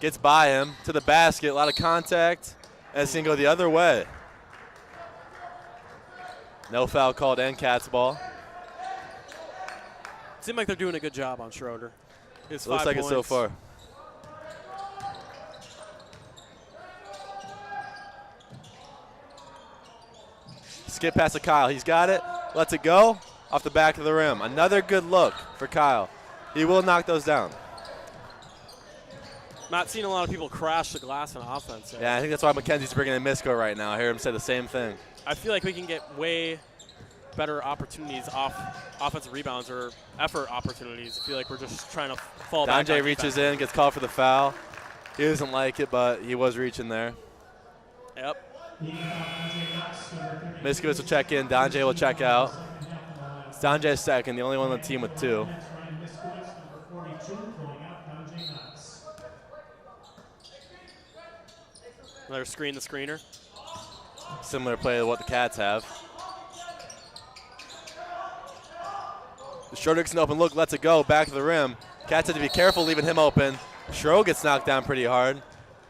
Gets by him to the basket. A lot of contact. And it's going to go the other way. No foul called and Cats ball. Seems like they're doing a good job on Schroeder. Looks like it so far. Skip past to Kyle. He's got it. Lets it go. Off the back of the rim. Another good look for Kyle. He will knock those down. Not seeing a lot of people crash the glass in offense. Yeah, I think that's why McKenzie's bringing in Misko right now. I hear him say the same thing. I feel like we can get way better opportunities off offensive rebounds or effort opportunities. I feel like we're just trying to fall back. Donjay reaches in, gets called for the foul. He doesn't like it, but he was reaching there. Yep. Miskowitz will check in. Donjay will check out. It's Donjay's second, the only one on the team with two. Another screen the screener. Similar play to what the Cats have. Schroeder gets an open look, lets it go, back to the rim. Cats have to be careful leaving him open. Schroeder gets knocked down pretty hard.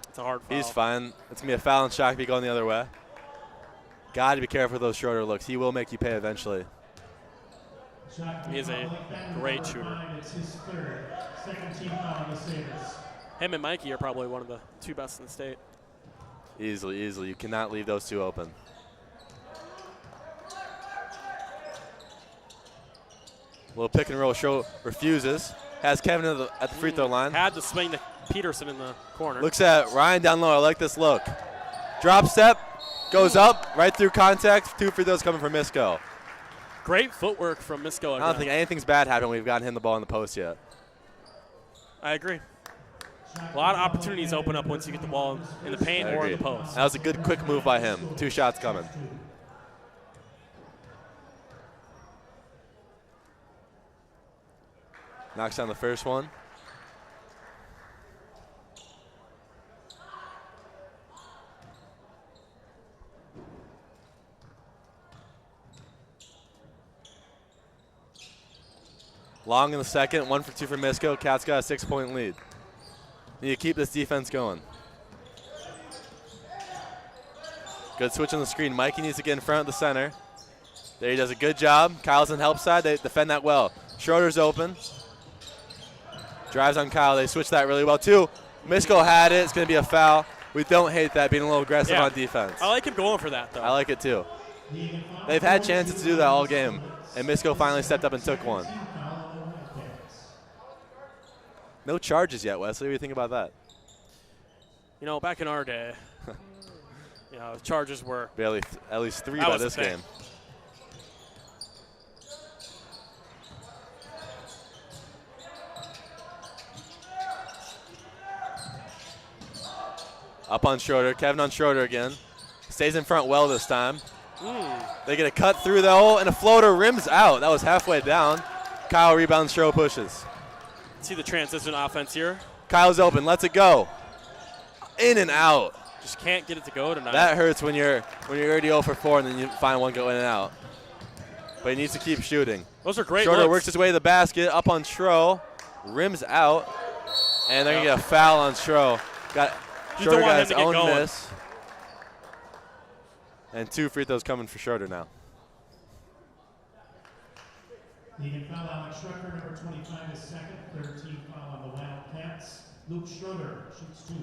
It's a hard foul. He's fine. It's going to be a foul and Shakopee going the other way. Got to be careful with those Schroeder looks. He will make you pay eventually. He is a great shooter. Him and Mikey are probably one of the two best in the state. Easily, easily. You cannot leave those two open. Little pick and roll. Show refuses. Has Kevin at the free throw line. Had to swing to Peterson in the corner. Looks at Ryan down low. I like this look. Drop step. Goes up. Right through contact. 2 free throws coming from Misko. Great footwork from Misko. I don't think anything's bad happened when we've gotten him the ball in the post yet. I agree. A lot of opportunities open up once you get the ball in the paint or in the post. That was a good quick move by him. 2 shots coming. Knocks down the first one. Long in the second, 1 for 2 for Misko. Cats got a 6-point lead. Need to keep this defense going. Good switch on the screen. Mikey needs to get in front of the center. There he does a good job. Kyle's on help side. They defend that well. Schroeder's open. Drives on Kyle. They switch that really well too. Misko had it. It's going to be a foul. We don't hate that, being a little aggressive on defense. I like him going for that, though. I like it too. They've had chances to do that all game, and Misko finally stepped up and took one. No charges yet, Wesley. What do you think about that? You know, back in our day, the charges were Barely at least 3 by this game. Up on Schroeder. Kevin on Schroeder again. Stays in front well this time. They get a cut through the hole, and a floater rims out. That was halfway down. Kyle rebounds, Schro pushes. See the transition offense here. Kyle's open, lets it go. In and out. Just can't get it to go tonight. That hurts when you're already 0 for 4 and then you find one go in and out. But he needs to keep shooting. Those are great Schroeder looks. works his way to the basket, up on Schro. Rims out. And they're going to get a foul on Schro. Schroeder got his own miss. And 2 free throws coming for Schroeder now. Eagan foul Alex Schroeder, number 25 is second. 13 foul on the Wildcats. Luke Schroeder shoots 2.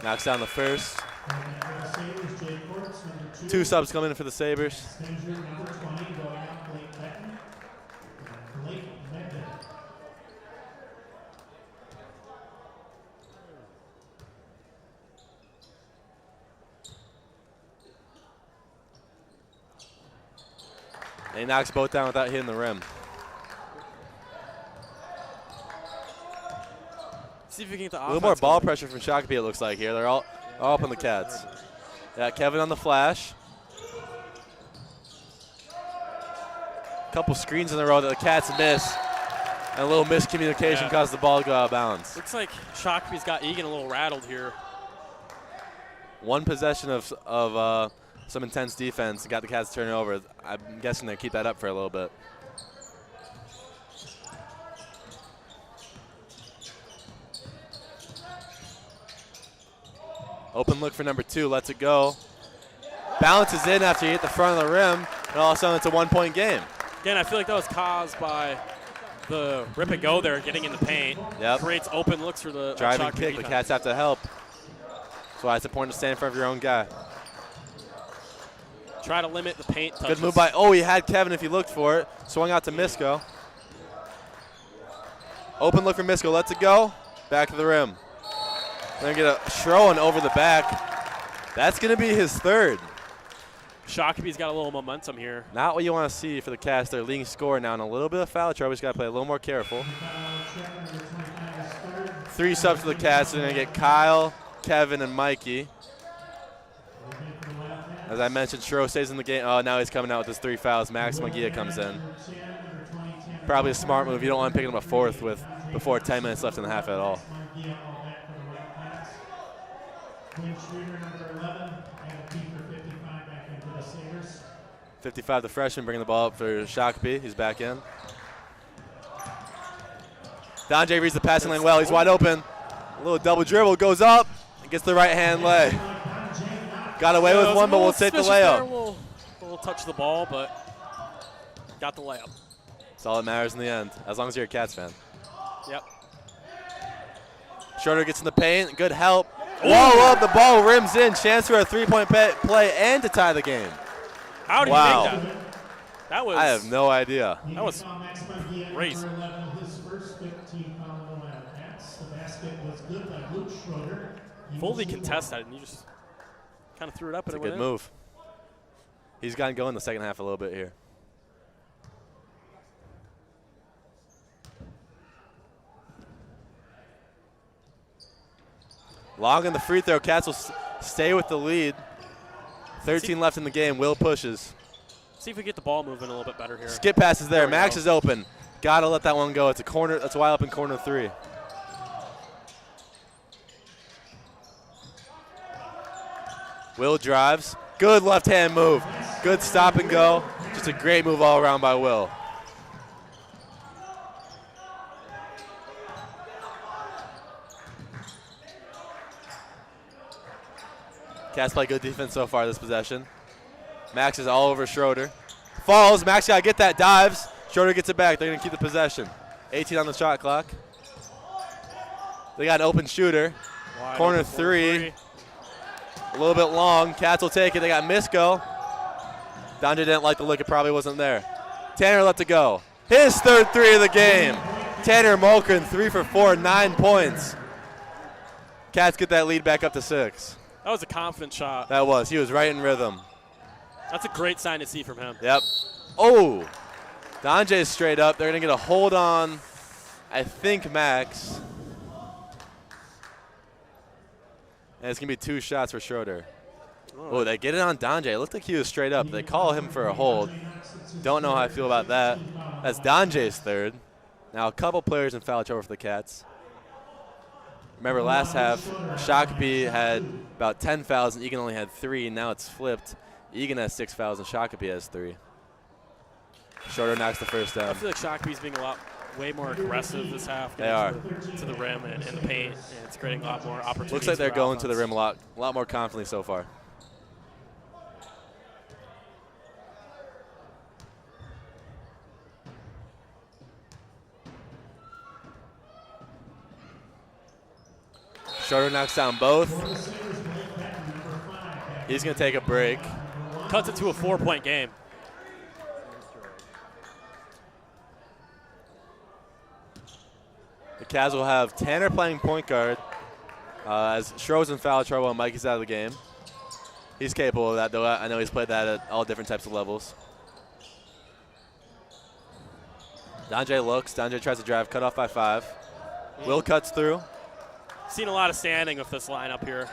Knocks down the first. Sabers, Jay Courts, number 2. 2 subs coming in for the Sabers. Stenger, number 20, going out Blake Betten. Blake Betten. And he knocks both down without hitting the rim. See if we can get the a little more ball pressure from Shakopee, it looks like here. They're all up on the Cats. Yeah, Kevin on the flash. Couple screens in a row that the Cats miss. And a little miscommunication caused the ball to go out of bounds. Looks like Shakopee's got Eagan a little rattled here. One possession of some intense defense got the Cats turning over. I'm guessing they keep that up for a little bit. Open look for number 2, lets it go. Bounces in after he hit the front of the rim, and all of a sudden it's a 1-point game. Again, I feel like that was caused by the rip and go there, getting in the paint. Yep. Creates open looks for the driving Shakopee kick, defense. the Cats have to help. That's why it's important to stand in front of your own guy. Try to limit the paint touches. Good move by, he had Kevin if he looked for it. Swung out to Misko. Open look for Misko, lets it go. Back to the rim. Then get a Schroen over the back. That's going to be his 3rd. Shakopee's got a little momentum here. Not what you want to see for the Cats. They're leading score now, and a little bit of foul trouble. Just got to play a little more careful. 3 subs for the Cats. They're going to get Kyle, Kevin, and Mikey. As I mentioned, Schro stays in the game. Oh, now he's coming out with his 3 fouls. Max Magia comes in. Probably a smart move. You don't want to pick him a 4th before 10 minutes left in the half at all. Quinn Schroeder, number 11, and a P for 55 back into the Sabers. 55, the freshman, bringing the ball up for Shakopee. He's back in. Donjay reads the passing lane well. He's wide open. A little double dribble, goes up, and gets the right-hand lay. Got away with one, but we'll take the layup. We'll touch the ball, but got the layup. That's all that matters in the end, as long as you're a Cats fan. Yep. Schroeder gets in the paint. Good help. Whoa, the ball rims in. Chance for a 3-point play and to tie the game. How did you make that? That was. I have no idea. That was crazy. His first 15 foul on the Wildcats. The basket was good by Luke Schroeder. Fully contested, and you just kind of threw it up. It's and a good move. He's gotten going the second half a little bit here. Long in the free throw. Cats will stay with the lead. 13 left in the game. Will pushes. See if we get the ball moving a little bit better here. Skip pass is there. Max is open. Got to let that one go. It's a corner. That's a wide open corner 3. Will drives. Good left-hand move. Good stop and go. Just a great move all around by Will. Cats play good defense so far this possession. Max is all over Schroeder. Falls. Max got to get that. Dives. Schroeder gets it back. They're going to keep the possession. 18 on the shot clock. They got an open shooter. Wide Corner open 3. A little bit long. Cats will take it. They got Misko. Donjay didn't like the look. It probably wasn't there. Tanner lets it go. His third three of the game. Tanner Mulkern, 3 for 4, 9 points. Cats get that lead back up to 6. That was a confident shot. That was. He was right in rhythm. That's a great sign to see from him. Yep. Oh, Donjay's straight up. They're going to get a hold on, I think, Max. And it's going to be 2 shots for Schroeder. Oh, they get it on Donjay. It looked like he was straight up. They call him for a hold. Don't know how I feel about that. That's Donjay's third. Now a couple players in foul trouble for the Cats. Remember last half, Shakopee had about 10 fouls and Eagan only had 3. Now it's flipped. Eagan has 6 fouls and Shakopee has 3. Schroeder knocks the first down. I feel like Shakopee's being way more aggressive this half. They are. To the rim and the paint, and it's creating a lot more opportunities. Looks like they're for going offense. to the rim a lot more confidently so far. Schroeder knocks down both. He's going to take a break. Cuts it to a 4-point game. The Cavs will have Tanner playing point guard as Schroeder's in foul trouble and Mikey's out of the game. He's capable of that, though. I know he's played that at all different types of levels. Donjay looks. Donjay tries to drive, cut off by 5. Will cuts through. Seen a lot of standing with this lineup here.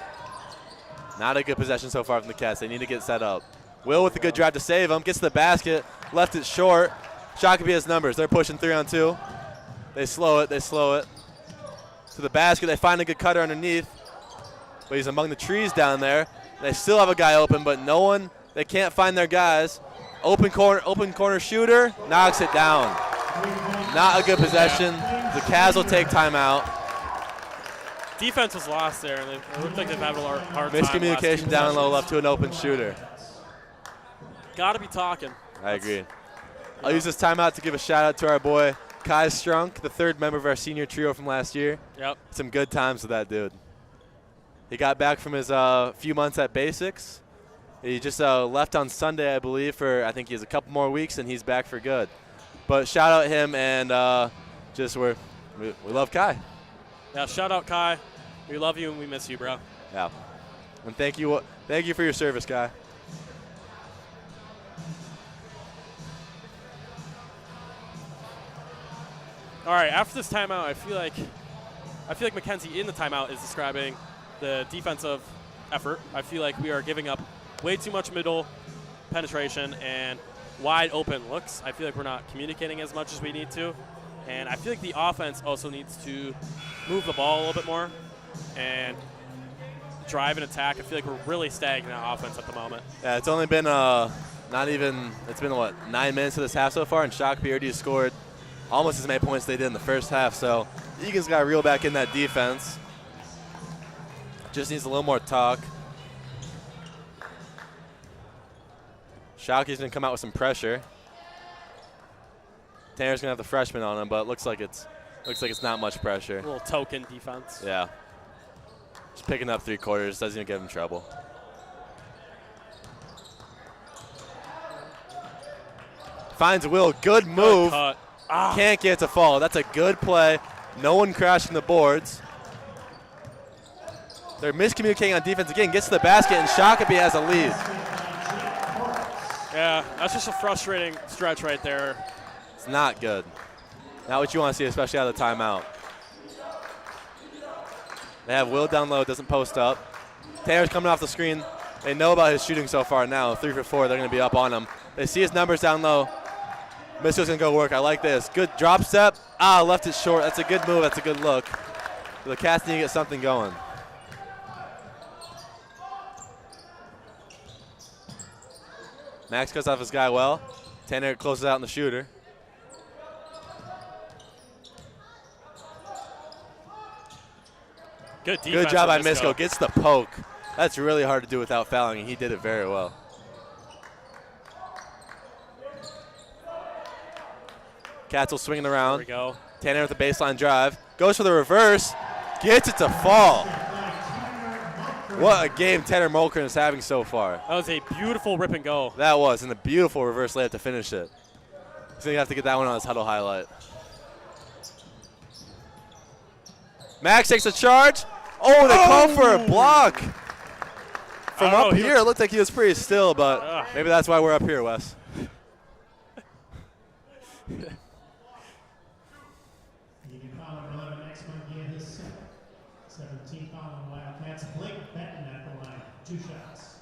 Not a good possession so far from the Cats. They need to get set up. Will with a good drive to save him. Gets to the basket. Left it short. Shakopee has numbers. They're pushing 3-on-2. They slow it. They slow it. To the basket. They find a good cutter underneath. But he's among the trees down there. They still have a guy open, but no one. They can't find their guys. Open corner shooter. Knocks it down. Not a good possession. The Cavs will take timeout. Defense was lost there, and it looked like they've had a hard time. Miscommunication down low, left to an open shooter. Got to be talking. I agree. I'll use this timeout to give a shout out to our boy Kai Strunk, the 3rd member of our senior trio from last year. Yep. Some good times with that dude. He got back from his few months at Basics. He just left on Sunday, I believe, for I think he has a couple more weeks, and he's back for good. But shout out him, and we love Kai. Yeah, shout out Kai. We love you and we miss you, bro. Yeah. And thank you for your service, Kai. All right, after this timeout, I feel like Mackenzie in the timeout is describing the defensive effort. I feel like we are giving up way too much middle penetration and wide open looks. I feel like we're not communicating as much as we need to. And I feel like the offense also needs to move the ball a little bit more and drive and attack. I feel like we're really stagnant on offense at the moment. Yeah, it's only been it's been 9 minutes of this half so far, and Shakopee already scored almost as many points as they did in the first half. So Eagan's got to reel back in that defense. Just needs a little more talk. Shakopee's going to come out with some pressure. Tanner's going to have the freshman on him, but it looks like it's not much pressure. A little token defense. Yeah. Just picking up 3/4 doesn't even give him trouble. Finds Will. Good move. Good cut. Can't get to fall. That's a good play. No one crashing the boards. They're miscommunicating on defense again. Gets to the basket, and Shakopee has a lead. Yeah, that's just a frustrating stretch right there. It's not good. Not what you want to see, especially out of the timeout. They have Will down low, doesn't post up. Tanner's coming off the screen. They know about his shooting so far now. 3 for 4, they're going to be up on him. They see his numbers down low. Mitchell's going to go work. I like this. Good drop step. Left it short. That's a good move. That's a good look. The Cats need to get something going. Max cuts off his guy well. Tanner closes out in the shooter. Good defense. Good job by from Misko. Gets the poke. That's really hard to do without fouling, and he did it very well. Cats will swing it around. There we go. Tanner with a baseline drive. Goes for the reverse. Gets it to fall. What a game Tanner Mulkern is having so far. That was a beautiful rip and go. That was, and a beautiful reverse layup to finish it. So you have to get that one on his huddle highlight. Max takes a charge. Oh, they call for a block. From up here, it looked like he was pretty still, but maybe that's why we're up here, Wes. Eagan foul number 11, next one again, his second. 17 foul on the Wildcats. Blake Benton at the line. 2 shots.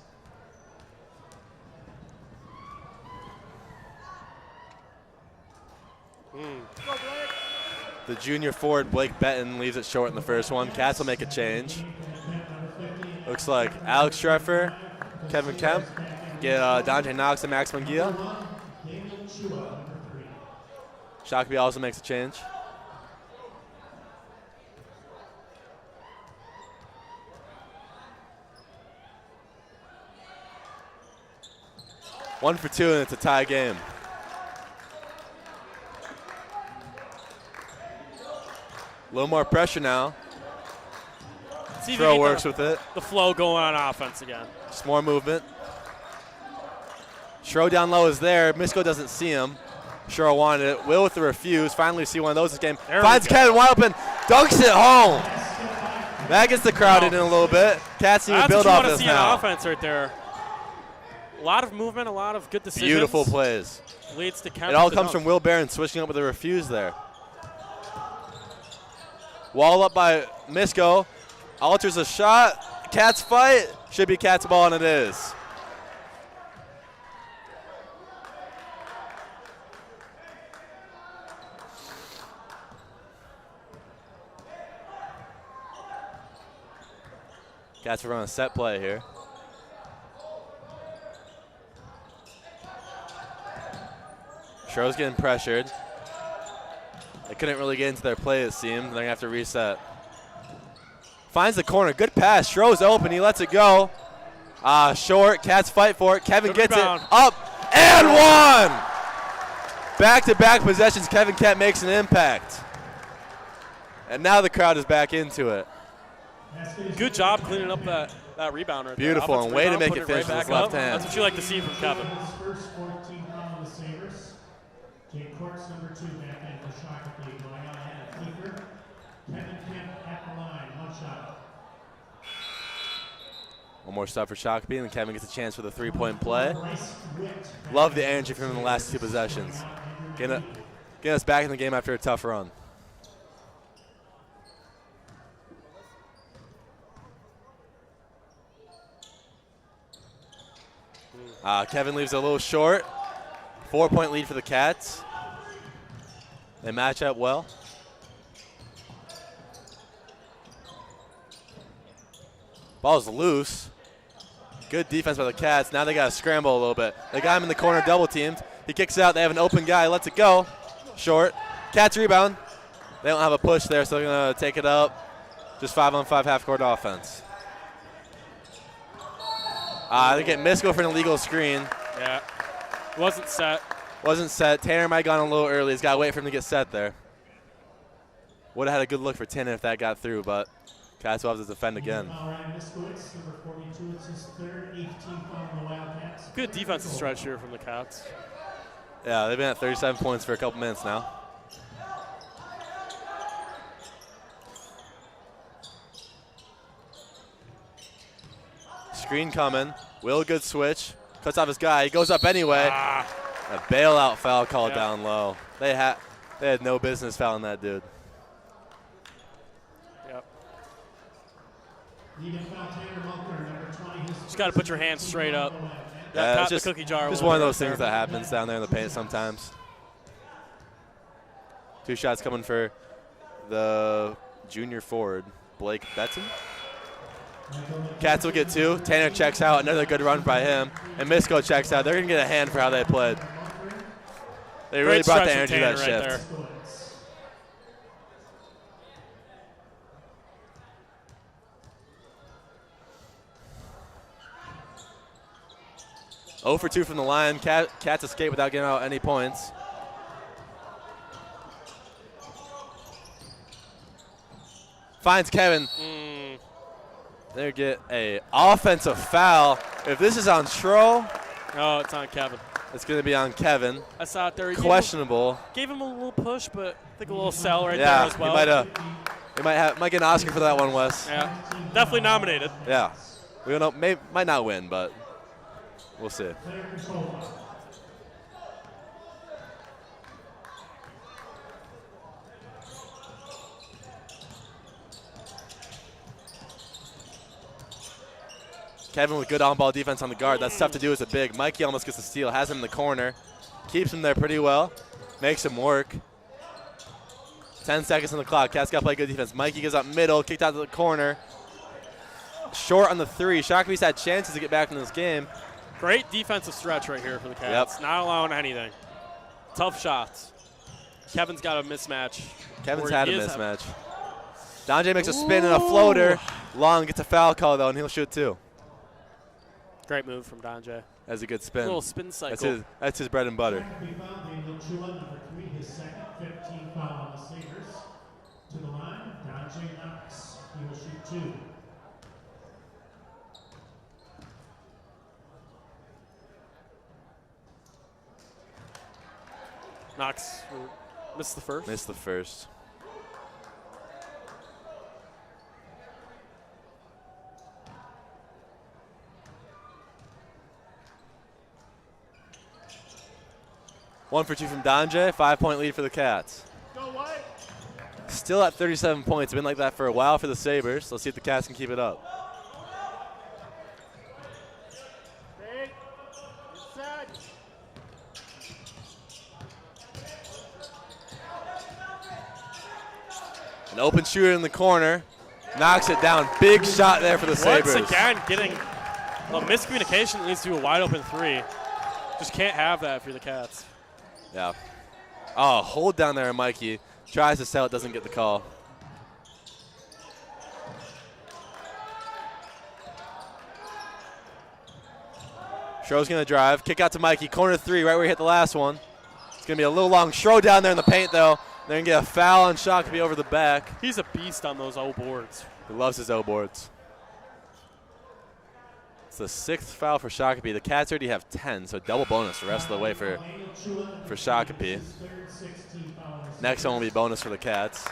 The junior forward, Blake Benton, leaves it short in the first one. Cats will make a change. Looks like Alex Treffer, Kevin Kemp, get Dante Knox and Max Munguia. Shakopee also makes a change. One for two, and it's a tie game. A little more pressure now. Throw works with it. The flow going on offense again. Just more movement. Schro down low is there. Misko doesn't see him. Schro wanted it. Will with the refuse. Finally see one of those this game. Finds Kevin wide open. Dunks it home. That gets the crowd in a little bit. Cats need to build off this now. That's what you want to see on offense right there. A lot of movement, a lot of good decisions. Beautiful plays. Leads to Kemp. It all comes from Will Barron switching up with a refuse there. Wall up by Misko. Alters a shot. Cats fight. Should be Cats ball, and it is. Cats are running a set play here. Schro's getting pressured. They couldn't really get into their play, it seemed. They're going to have to reset. Finds the corner. Good pass. Schro's open. He lets it go. Short. Cats fight for it. Kevin gets it. Up and one. Back-to-back possessions. Kevin Kemp makes an impact. And now the crowd is back into it. Good job cleaning up that rebound right Beautiful, there. and way to make it finish with right his left hand. That's what you like to see from Kevin. First 14 foul on the Sabers. Jake Courts, number 2, back in for Shakopee. Going on ahead of Keeper. Kevin Kemp at the line. 1 shot. One more stop for Shakopee, and then Kevin gets a chance for the three-point play. Love the energy from him in the last 2 possessions. Getting us back in the game after a tough run. Kevin leaves a little short. 4-point lead for the Cats. They match up well. Ball's loose. Good defense by the Cats. Now they got to scramble a little bit. They got him in the corner, double teamed. He kicks it out. They have an open guy. Lets it go. Short. Cats rebound. They don't have a push there, so they're going to take it up. Just 5-on-5 half-court offense. They get Misko for an illegal screen. Yeah. Wasn't set. Wasn't set. Tanner might have gone a little early. He's got to wait for him to get set there. Would have had a good look for Tanner if that got through, but Cats will have to defend again. Good defensive stretch here from the Cats. Yeah, they've been at 37 points for a couple minutes now. Screen coming. Will, good switch. Cuts off his guy. He goes up anyway. A bailout foul called down low. They had no business fouling that dude. Yep. Just got to put your hands straight up. Yeah, it's just the cookie jar. Just one of those things that happens down there in the paint sometimes. 2 shots coming for the junior forward, Blake Benton. Cats will get 2. Tanner checks out. Another good run by him. And Misko checks out. They're going to get a hand for how they played. They really brought the energy to that shift. Oh for 2 from the line. Cats escape without getting out any points. Finds Kevin. They get a offensive foul. If this is on Schro, Oh, it's on Kevin. it's going to be on Kevin. I saw it there. He Questionable. Gave him a little push, but I think a little sell right Yeah, there as well. he might get an Oscar for that one, Wes. Yeah, definitely nominated. Yeah. We don't know, might not win, but we'll see. Kevin with good on-ball defense on the guard. That's tough to do as a big. Mikey almost gets a steal, has him in the corner, keeps him there pretty well, makes him work. 10 seconds on the clock. Cats got to play good defense. Mikey goes up middle, kicked out to the corner. Short on the three. Shakopee's had chances to get back in this game. Great defensive stretch right here for the Cats. Yep. Not allowing anything. Tough shots. Kevin's got a mismatch. Kevin's had a mismatch. Donjay makes a spin and a floater. Long gets a foul call, though, and he'll shoot two. Great move from Donjay. That's a good spin. A little spin cycle. That's his bread and butter. Number 3, his second, 15 foul on the Sabers. To the line, Donjay Knox. He will shoot two. Knox missed the first. Missed the first. One for two from Donjay. 5-point lead for the Cats. Still at 37 points. Been like that for a while for the Sabers. Let's see if the Cats can keep it up. An open shooter in the corner. Knocks it down. Big shot there for the Sabers. Once again, getting a miscommunication leads to a wide open three. Just can't have that for the Cats. Yeah. Oh, hold down there, Mikey. Tries to sell it, doesn't get the call. Schro's going to drive. Kick out to Mikey. Corner three, right where he hit the last one. It's going to be a little long. Schro down there in the paint, though. They're going to get a foul on Shakopee over the back. He's a beast on those O boards. He loves his O boards. It's the 6th foul for Shakopee. The Cats already have 10, so double bonus the rest of the way for Shakopee. Next one will be bonus for the Cats.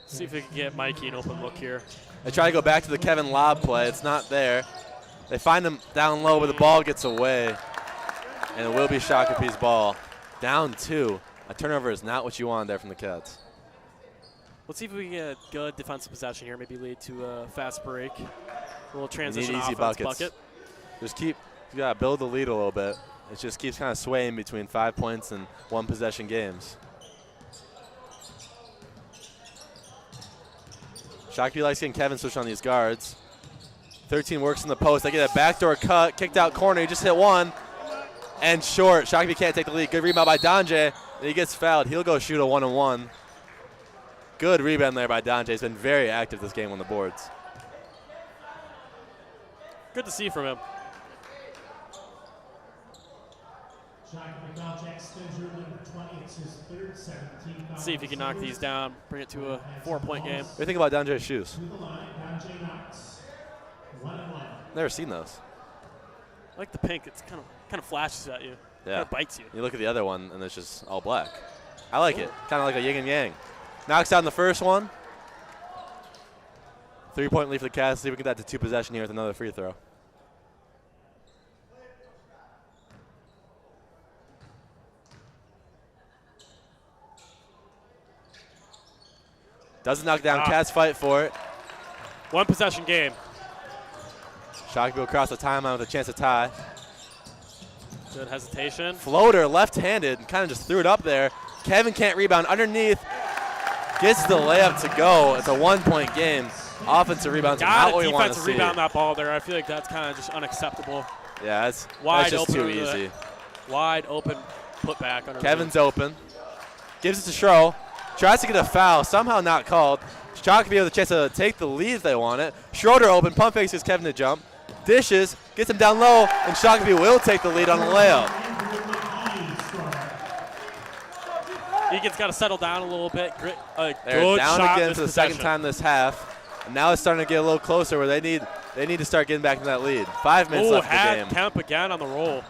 See if we can get Mikey an open look here. They try to go back to the Kevin lob play. It's not there. They find him down low, but the ball gets away. And it will be Shakopee's ball. Down two. A turnover is not what you want there from the Cats. Let's see if we can get a good defensive possession here, maybe lead to a fast break. A little transition easy offense buckets. bucket. Just you got to build the lead a little bit. It just keeps kind of swaying between 5 points and one possession games. Shakopee likes getting Kevin switch on these guards. 13 works in the post. They get a backdoor cut, kicked out corner. He just hit one. And short. Shakopee can't take the lead. Good rebound by Donjay. And he gets fouled. He'll go shoot a 1-on-1. Good rebound there by Donjay. He's been very active this game on the boards. Good to see from him. Let's see if he can knock these down, bring it to a 4-point game. What do you think about Donjay's shoes? Never seen those. I like the pink. It's kind of flashes at you. Yeah. Kind of bites you. You look at the other one, and it's just all black. I like it. Kind of like a yin and yang. Knocks down the first one. 3-point lead for the Cats. See if we can get that to 2 possession here with another free throw. Doesn't knock down. Cats fight for it. 1 possession game. Shakopee will cross the timeline with a chance to tie. Good hesitation. Floater, left-handed, and kind of just threw it up there. Kevin can't rebound. Underneath, gets the layup to go. It's a 1-point game. Offensive rebounds are not what we want to see. Defensive rebound that ball there. I feel like that's kind of just unacceptable. Yeah, that's just open too easy. Wide open putback. Kevin's open. Gives it to Schro. Tries to get a foul. Somehow not called. Shakopee with a chance to take the lead if they want it. Schroeder open. Pump fakes gets Kevin to jump. Dishes. Gets him down low. And Shakopee will take the lead on the layup. Eagan's got to settle down a little bit. They're Good down shot again this for the second possession. time this half. And now it's starting to get a little closer where they need to start getting back to that lead. 5 minutes left in the game. Kemp again on the roll.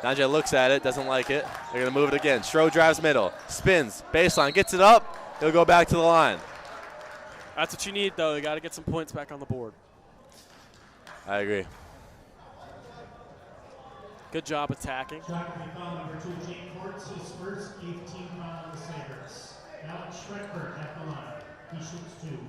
Donjay looks at it, doesn't like it. They're going to move it again. Schro drives middle, spins, baseline, gets it up. He'll go back to the line. That's what you need, though. You got to get some points back on the board. I agree. Good job attacking. Shakopee foul number 2, Jake Quartz, his first 8th team foul on the Sabers. Alex Schreckberg at the line. He shoots 2.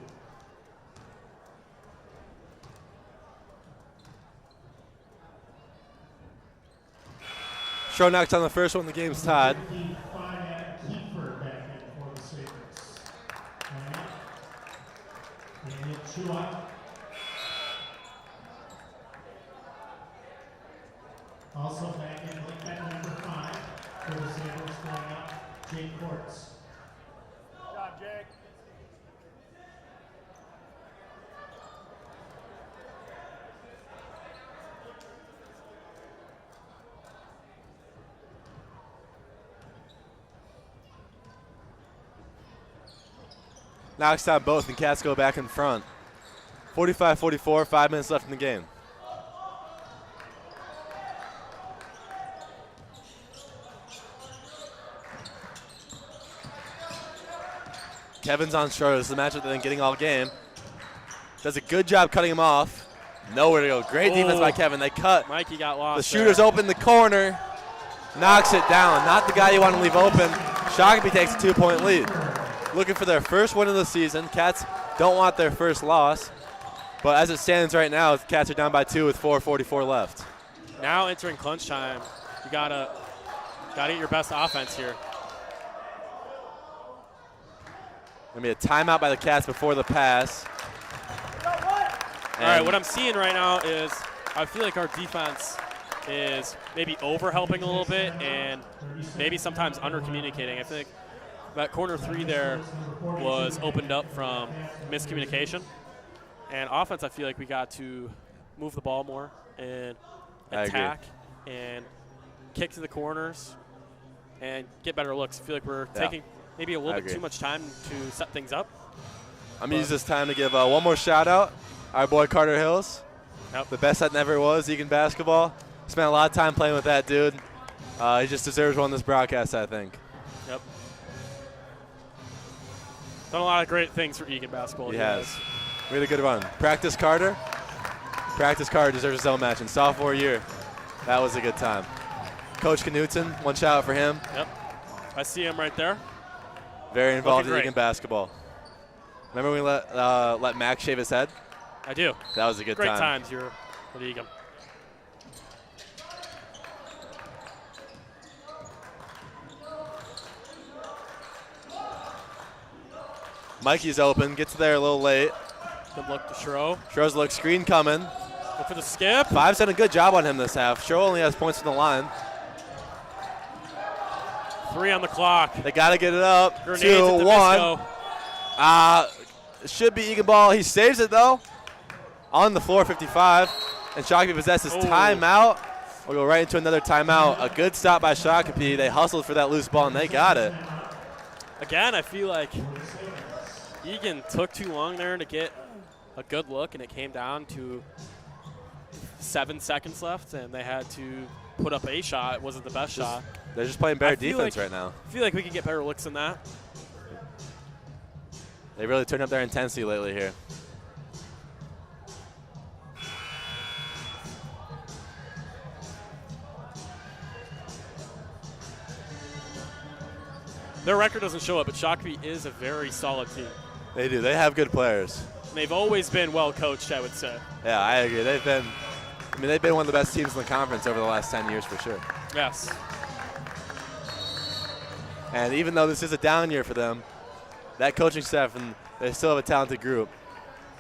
Schro knocks on the first one, the game's tied. Kiefer back in for the Sabres. And hit Chua. Also back in at number 5 for the Sabres going up, Jake Quartz. Good job, Jake. Knocks down both, and Cats go back in front. 45-44, 5 minutes left in the game. Kevin's on Schroeder. This is a matchup they've been getting all game. Does a good job cutting him off. Nowhere to go. Great defense by Kevin. They cut. Mikey got lost. The shooter's open the corner. Knocks it down. Not the guy you want to leave open. Shakopee takes a 2-point lead. Looking for their first win of the season. Cats don't want their first loss. But as it stands right now, the Cats are down by 2 with 4:44 left. Now entering crunch time. You gotta get your best offense here. Gonna be a timeout by the Cats before the pass. All right, what I'm seeing right now is I feel like our defense is maybe over-helping a little bit and maybe sometimes under-communicating. I think that corner 3 there was opened up from miscommunication. And offense, I feel like we got to move the ball more and attack and kick to the corners and get better looks. I feel like we're taking maybe a little bit too much time to set things up. I'm going to use this time to give one more shout-out. Our boy Carter Hills, the best that never was, Eagan basketball. Spent a lot of time playing with that dude. He just deserves one this broadcast, I think. Yep. Done a lot of great things for Eagan basketball. He has. Really good run. Practice Carter deserves his own match in sophomore year. That was a good time. Coach Knutson, one shout out for him. Yep. I see him right there. Very involved in Eagan basketball. Remember when we let Max shave his head? I do. That was a good time. Great times here with Eagan. Mikey's open, gets there a little late. Good look to Schro. Schro's look, screen coming. Look for the skip. Five's done a good job on him this half. Schro only has points from the line. 3 on the clock. They got to get it up. Grenades 2-1. Should be Eagan ball. He saves it, though. On the floor, 55. And Shakopee possesses timeout. We'll go right into another timeout. A good stop by Shakopee. They hustled for that loose ball, and they got it. Again, I feel like Eagan took too long there to get a good look, and it came down to 7 seconds left, and they had to put up a shot. It wasn't the best shot. They're just playing better defense right now. I feel like we can get better looks than that. They really turned up their intensity lately here. Their record doesn't show it, but Shakopee is a very solid team. They do. They have good players. And they've always been well coached, I would say. Yeah, I agree. They've been one of the best teams in the conference over the last 10 years for sure. Yes. And even though this is a down year for them, that coaching staff, and they still have a talented group.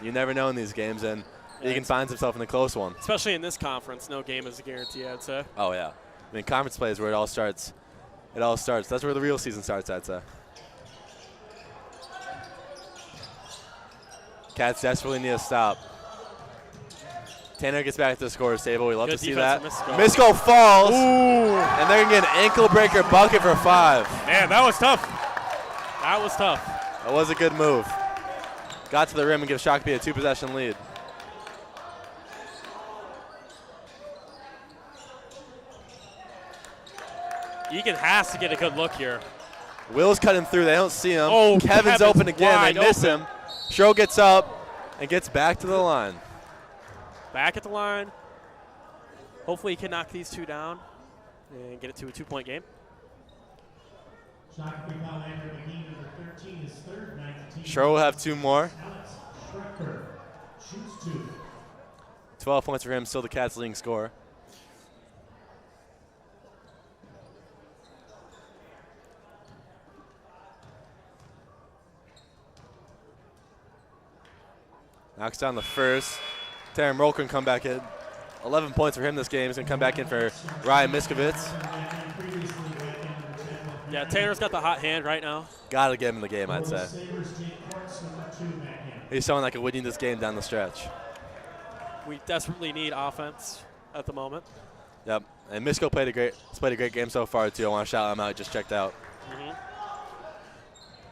You never know in these games, and Eagan finds himself in a close one. Especially in this conference, no game is a guarantee, I'd say. Oh, yeah. I mean, conference play is where it all starts. It all starts. That's where the real season starts, I'd say. Cats desperately need a stop. Tanner gets back to the scorer's table. We love to see that. Misko falls. Ooh. And they're going to get an ankle breaker bucket for 5. Man, that was tough. That was tough. That was a good move. Got to the rim and give Shakopee a 2-possession lead. Eagan has to get a good look here. Will's cutting through. They don't see him. Oh, Kevin's open again. They miss open. him. Schro gets up and gets back to the line. Back at the line. Hopefully he can knock these two down and get it to a 2-point game. Schro will have 2 more. 12 points for him, still the Cats' leading scorer. Knocks down the first. Taryn Roll can come back in. 11 points for him this game. He's going to come back in for Ryan Miskovitz. Yeah, Tanner's got the hot hand right now. Got to get him in the game, I'd say. He's showing like a winning this game down the stretch. We desperately need offense at the moment. Yep, and Misko played a great game so far too. I want to shout him out. He just checked out.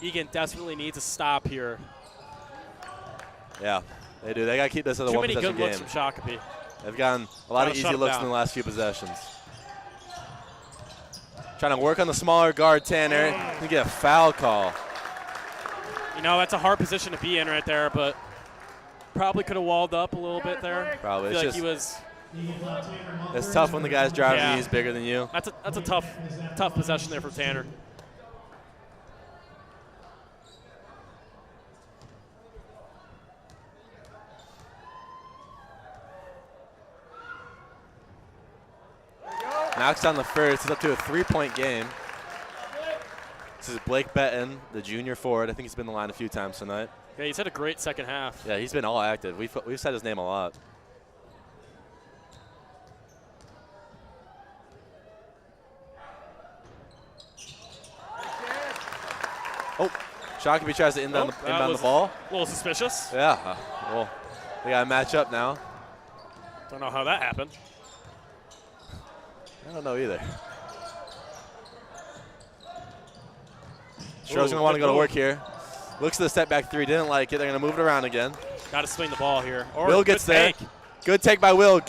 Eagan desperately needs a stop here. Yeah, they do. They got to keep this as a one-possession game. Too many good looks from Shakopee. They've gotten a lot of easy looks in the last few possessions. Trying to work on the smaller guard, Tanner. You get a foul call. You know, that's a hard position to be in right there, but probably could have walled up a little bit there. Probably. I feel It's like just, he was. it's tough when the guy's driving Yeah. he's bigger than you. That's a tough possession there for Tanner. Knocks down the first. He's up to a 3-point game. This is Blake Benton, the junior forward. I think he's been in the line a few times tonight. Yeah, he's had a great second half. Yeah, he's been all active. We've said his name a lot. Oh, Shakopee tries to inbound the ball. A little suspicious. Yeah, well, they got to match up now. Don't know how that happened. I don't know either. Schro's going to want to go to work here. Looks at the step back 3, didn't like it. They're going to move it around again. Got to swing the ball here. Will gets there. Good take by Will.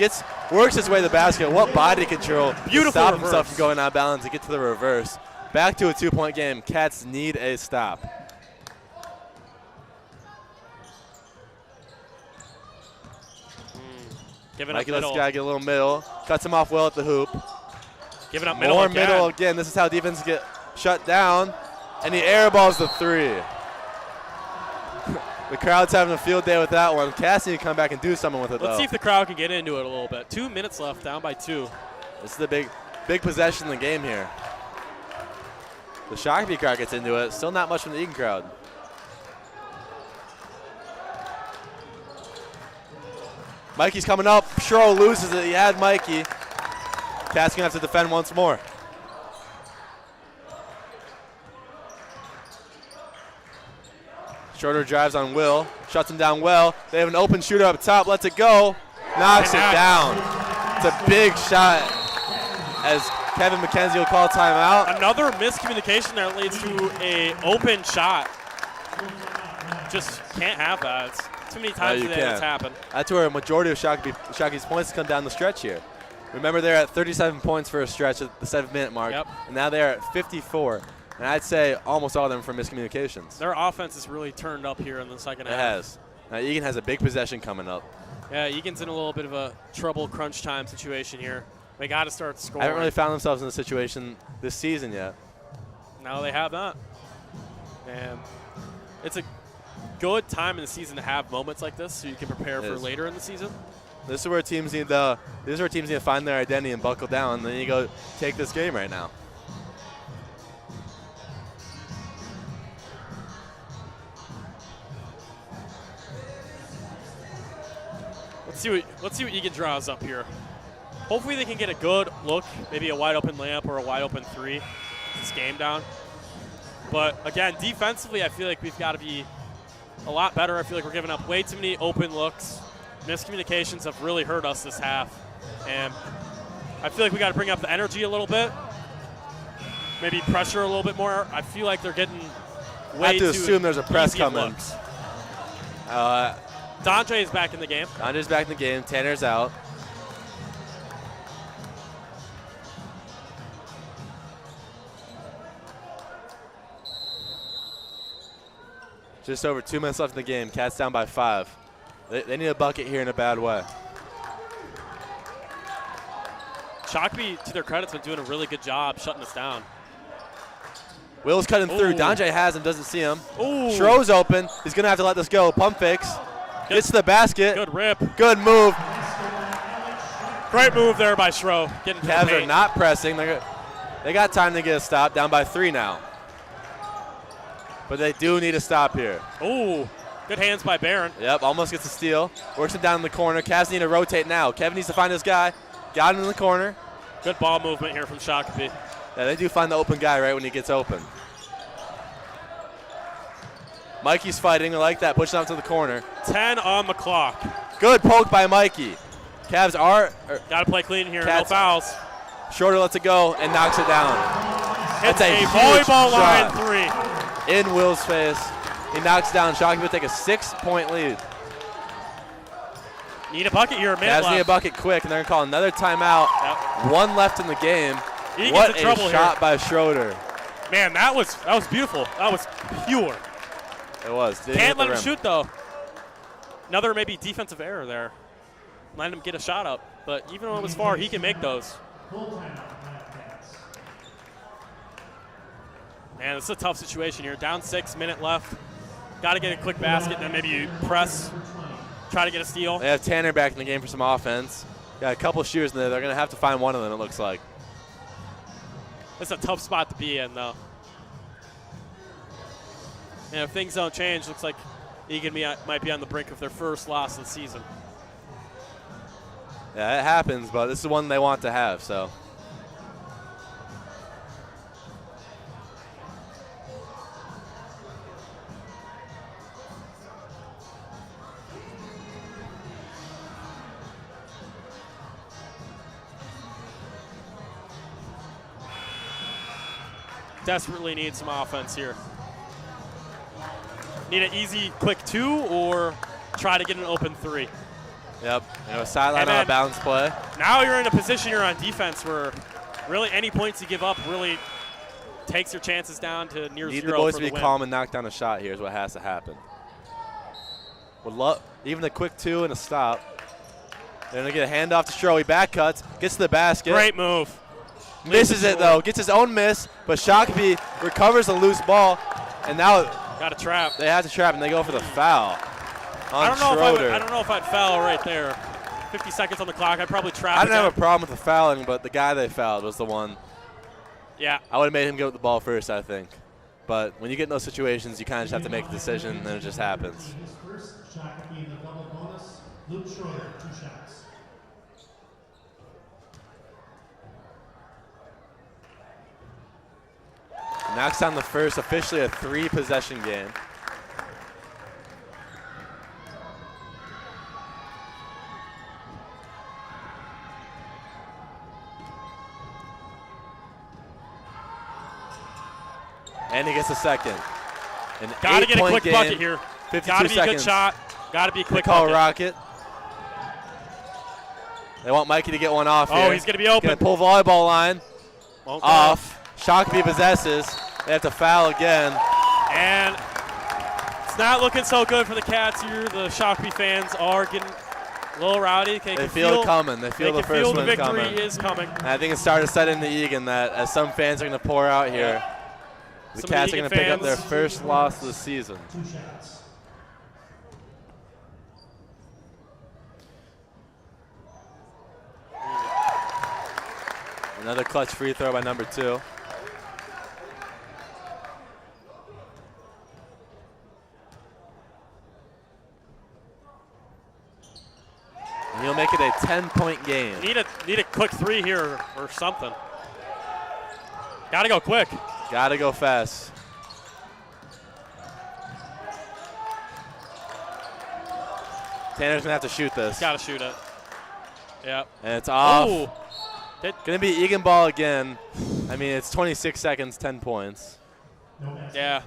Works his way to the basket. What body control. Beautiful Stop reverse. himself from going out of bounds and get to the reverse. Back to a 2-point game. Cats need a stop. Mikey lets the guy get a little middle. Cuts him off well at the hoop. Giving up middle More again. middle again. This is how defense get shut down. And he airballs the 3. The crowd's having a field day with that one. Cass need to come back and do something with it, Let's though. see if the crowd can get into it a little bit. 2 minutes left, down by 2. This is the big possession in the game here. The Shakopee crowd gets into it. Still not much from the Eagan crowd. Mikey's coming up. Schro loses it. He had Mikey. Cass gonna have to defend once more. Schroeder drives on Will, shuts him down well. They have an open shooter up top, lets it go, knocks it down. It's a big shot as Kevin McKenzie will call timeout. Another miscommunication that leads to a open shot. Just can't have that. It's too many times today that's happened. That's where a majority of Shakopee's points come down the stretch here. Remember, they're at 37 points for a stretch at the 7-minute mark, and now they're at 54. And I'd say almost all of them from miscommunications. Their offense is really turned up here in the second half. It has. Now Eagan has a big possession coming up. Yeah, Eagan's in a little bit of a trouble crunch time situation here. They got to start scoring. I haven't really found themselves in a situation this season yet. No, they have not. And it's a good time in the season to have moments like this so you can prepare for later in the season. This is where teams need to find their identity and buckle down. And then you go take this game right now. Let's see what Eagan draws up here. Hopefully they can get a good look, maybe a wide open layup or a wide open 3 to this game down. But again, defensively, I feel like we've got to be a lot better. I feel like we're giving up way too many open looks. Miscommunications have really hurt us this half. And I feel like we got to bring up the energy a little bit. Maybe pressure a little bit more. I feel like they're getting way have to too assume there's a press easy of coming. looks. Uh, Dondre is back in the game. Andre's back in the game. Tanner's out. Just over 2 minutes left in the game. Cats down by 5. They need a bucket here in a bad way. Shakopee, to their credit, has been doing a really good job shutting us down. Will's cutting through. Ooh. Dondre has him, doesn't see him. Ooh. Schro's open. He's going to have to let this go. Pump fakes. Gets to the basket. Good rip. Good move. Great move there by Schro. Getting to the Cavs paint. are not pressing. They got time to get a stop. Down by 3 now. But they do need a stop here. Ooh, good hands by Barron. Yep, almost gets a steal. Works it down in the corner. Cavs need to rotate now. Kevin needs to find his guy. Got him in the corner. Good ball movement here from Shakopee. Yeah, they do find the open guy right when he gets open. Mikey's fighting. I like that. Pushing out to the corner. 10 on the clock. Good poke by Mikey. Cavs are. Got to play clean here. Cats, no fouls. Shorter lets it go and knocks it down. Hits That's a a huge volleyball line shot. 3. In Will's face. He knocks down. Shakopee will take a 6-point lead. Need a bucket here. A minute Cavs left. need a bucket quick, and they're going to call another timeout. Yep. 1 left in the game. Eagan's What in a trouble shot here. by Schroeder. Man, that was beautiful. That was pure. It was. Didn't hit Can't the let him rim. shoot, though. Another maybe defensive error there. Letting him get a shot up. But even though it was far, he can make those. Man, this is a tough situation here. Down 6, minute left. Got to get a quick basket, then maybe you press, try to get a steal. They have Tanner back in the game for some offense. Got a couple shooters in there. They're going to have to find one of them, it looks like. It's a tough spot to be in, though. And if things don't change, looks like Eagan might be on the brink of their first loss of the season. Yeah, it happens, but this is one they want to have, so. Desperately need some offense here. Need an easy, quick 2 or try to get an open 3. Yep, a sideline on a bounce play. Now you're in a position you're on defense where really any points you give up really takes your chances down to near Need zero the boys for to be the win. calm and knock down a shot here is what has to happen. Would love even a quick 2 and a stop. They're going to get a handoff to Shirley. Back cuts, gets to the basket. Great move. Misses it though, gets his own miss, but Shakopee recovers a loose ball, and now got a trap. They have to trap, and they go for the foul on I don't know if I'd foul right there. 50 seconds on the clock. I'd probably trap. I didn't again. have a problem with the fouling, but the guy they fouled was the one. Yeah. I would have made him give up the ball first, I think. But when you get in those situations, you kind of just have to make a decision, and it just happens. First, Shakopee in the double bonus. Luke Schroeder, 2 shots. Knocks down the first, officially a 3-possession game. And he gets a second. Got to get a quick game, bucket here. 52 Got to be a seconds. good shot. Got to be a quick They call bucket. Rocket. They want Mikey to get one off here. Oh, he's going to be open. Gonna pull volleyball line. Won't go. Off. Shakopee possesses. They have to foul again. And it's not looking so good for the Cats here. The Shakopee fans are getting a little rowdy. They feel it coming. They feel the first the one victory coming. is coming. And I think it's starting to set into Eagan that as some fans are going to pour out here, the Some Cats are Eagan going to pick up fans. their first loss of the season. 2 shots. Another clutch free throw by number 2. And he'll make it a 10-point game. Need a quick 3 here or something. Got to go quick. Got to go fast. Tanner's going to have to shoot this. Got to shoot it. Yep. And it's off. Ooh. Going to be Eagan ball again. I mean, it's 26 seconds, 10 points. Yeah.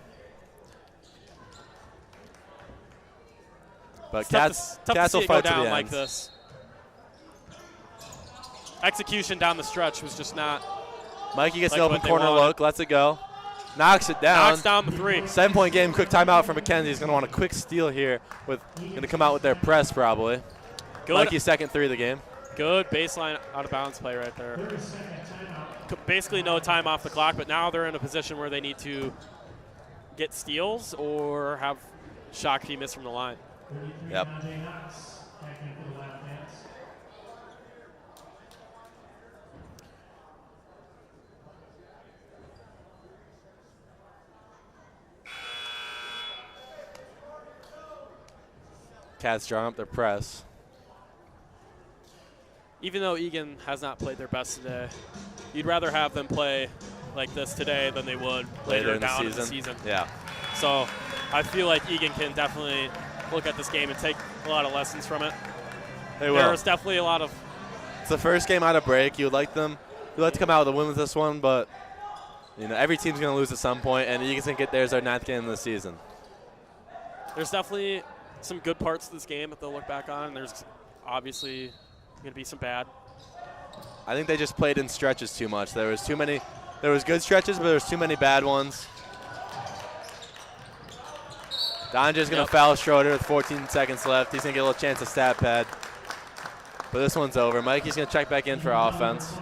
But It's Cats tough to will see it go fight to the down end. like this. Execution down the stretch was just not. Mikey gets like an open what they corner wanted. look, lets it go. Knocks it down. Knocks down the 3. 7-point game, quick timeout for McKenzie. He's going to want a quick steal here. Going to come out with their press probably. Good. Mikey's second 3 of the game. Good baseline out of bounds play right there. Basically no time off the clock, but now they're in a position where they need to get steals or have Shakopee miss from the line. Yep. Cats drawing up their press. Even though Eagan has not played their best today, you'd rather have them play like this today than they would later down in the season. Yeah. So I feel like Eagan can definitely look at this game and take a lot of lessons from it. They will. There's definitely a lot of. It's the first game out of break. You'd like to come out with a win with this one, but every team's going to lose at some point, and Eagan's going to get theirs their 9th game of the season. There's definitely some good parts of this game that they'll look back on, and there's obviously going to be some bad. I think they just played in stretches too much. There was good stretches, but there was too many bad ones. Donja's going to foul Schroeder with 14 seconds left. He's going to get a little chance of stat pad. But this one's over. Mikey's going to check back in for offense.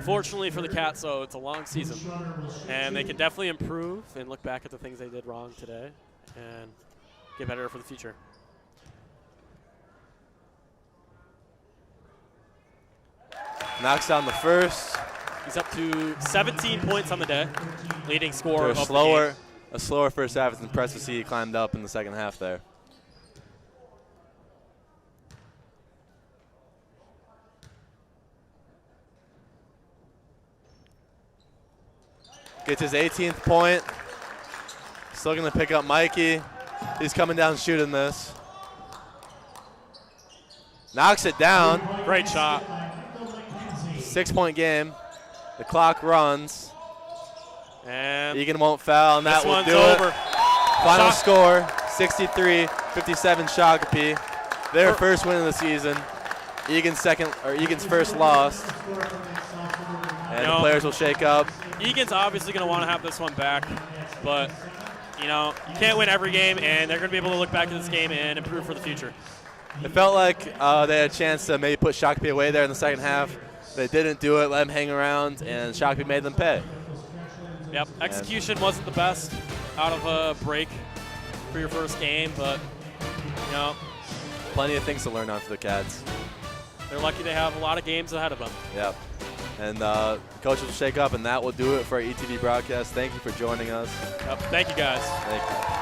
Fortunately for the Cats, though, it's a long season, and they can definitely improve and look back at the things they did wrong today and get better for the future. Knocks down the first. He's up to 17 points on the day, leading scorer of A slower first half. It's impressive to see he climbed up in the second half there. Gets his 18th point. Still going to pick up Mikey. He's coming down shooting this. Knocks it down. Great shot. 6-point game. The clock runs. And Eagan won't foul, and that will do over. it. Final score, 63-57 Shakopee. Their first win of the season. Eagan's first loss. And the players will shake up. Eagan's obviously going to want to have this one back, but you can't win every game, and they're going to be able to look back at this game and improve for the future. It felt like they had a chance to maybe put Shakopee away there in the second half. They didn't do it, let them hang around, and Shakopee made them pay. Yep, execution wasn't the best out of a break for your first game, but plenty of things to learn on for the Cats. They're lucky they have a lot of games ahead of them. Yep. And coaches will shake up, and that will do it for our ETV broadcast. Thank you for joining us. Yep. Thank you, guys. Thank you.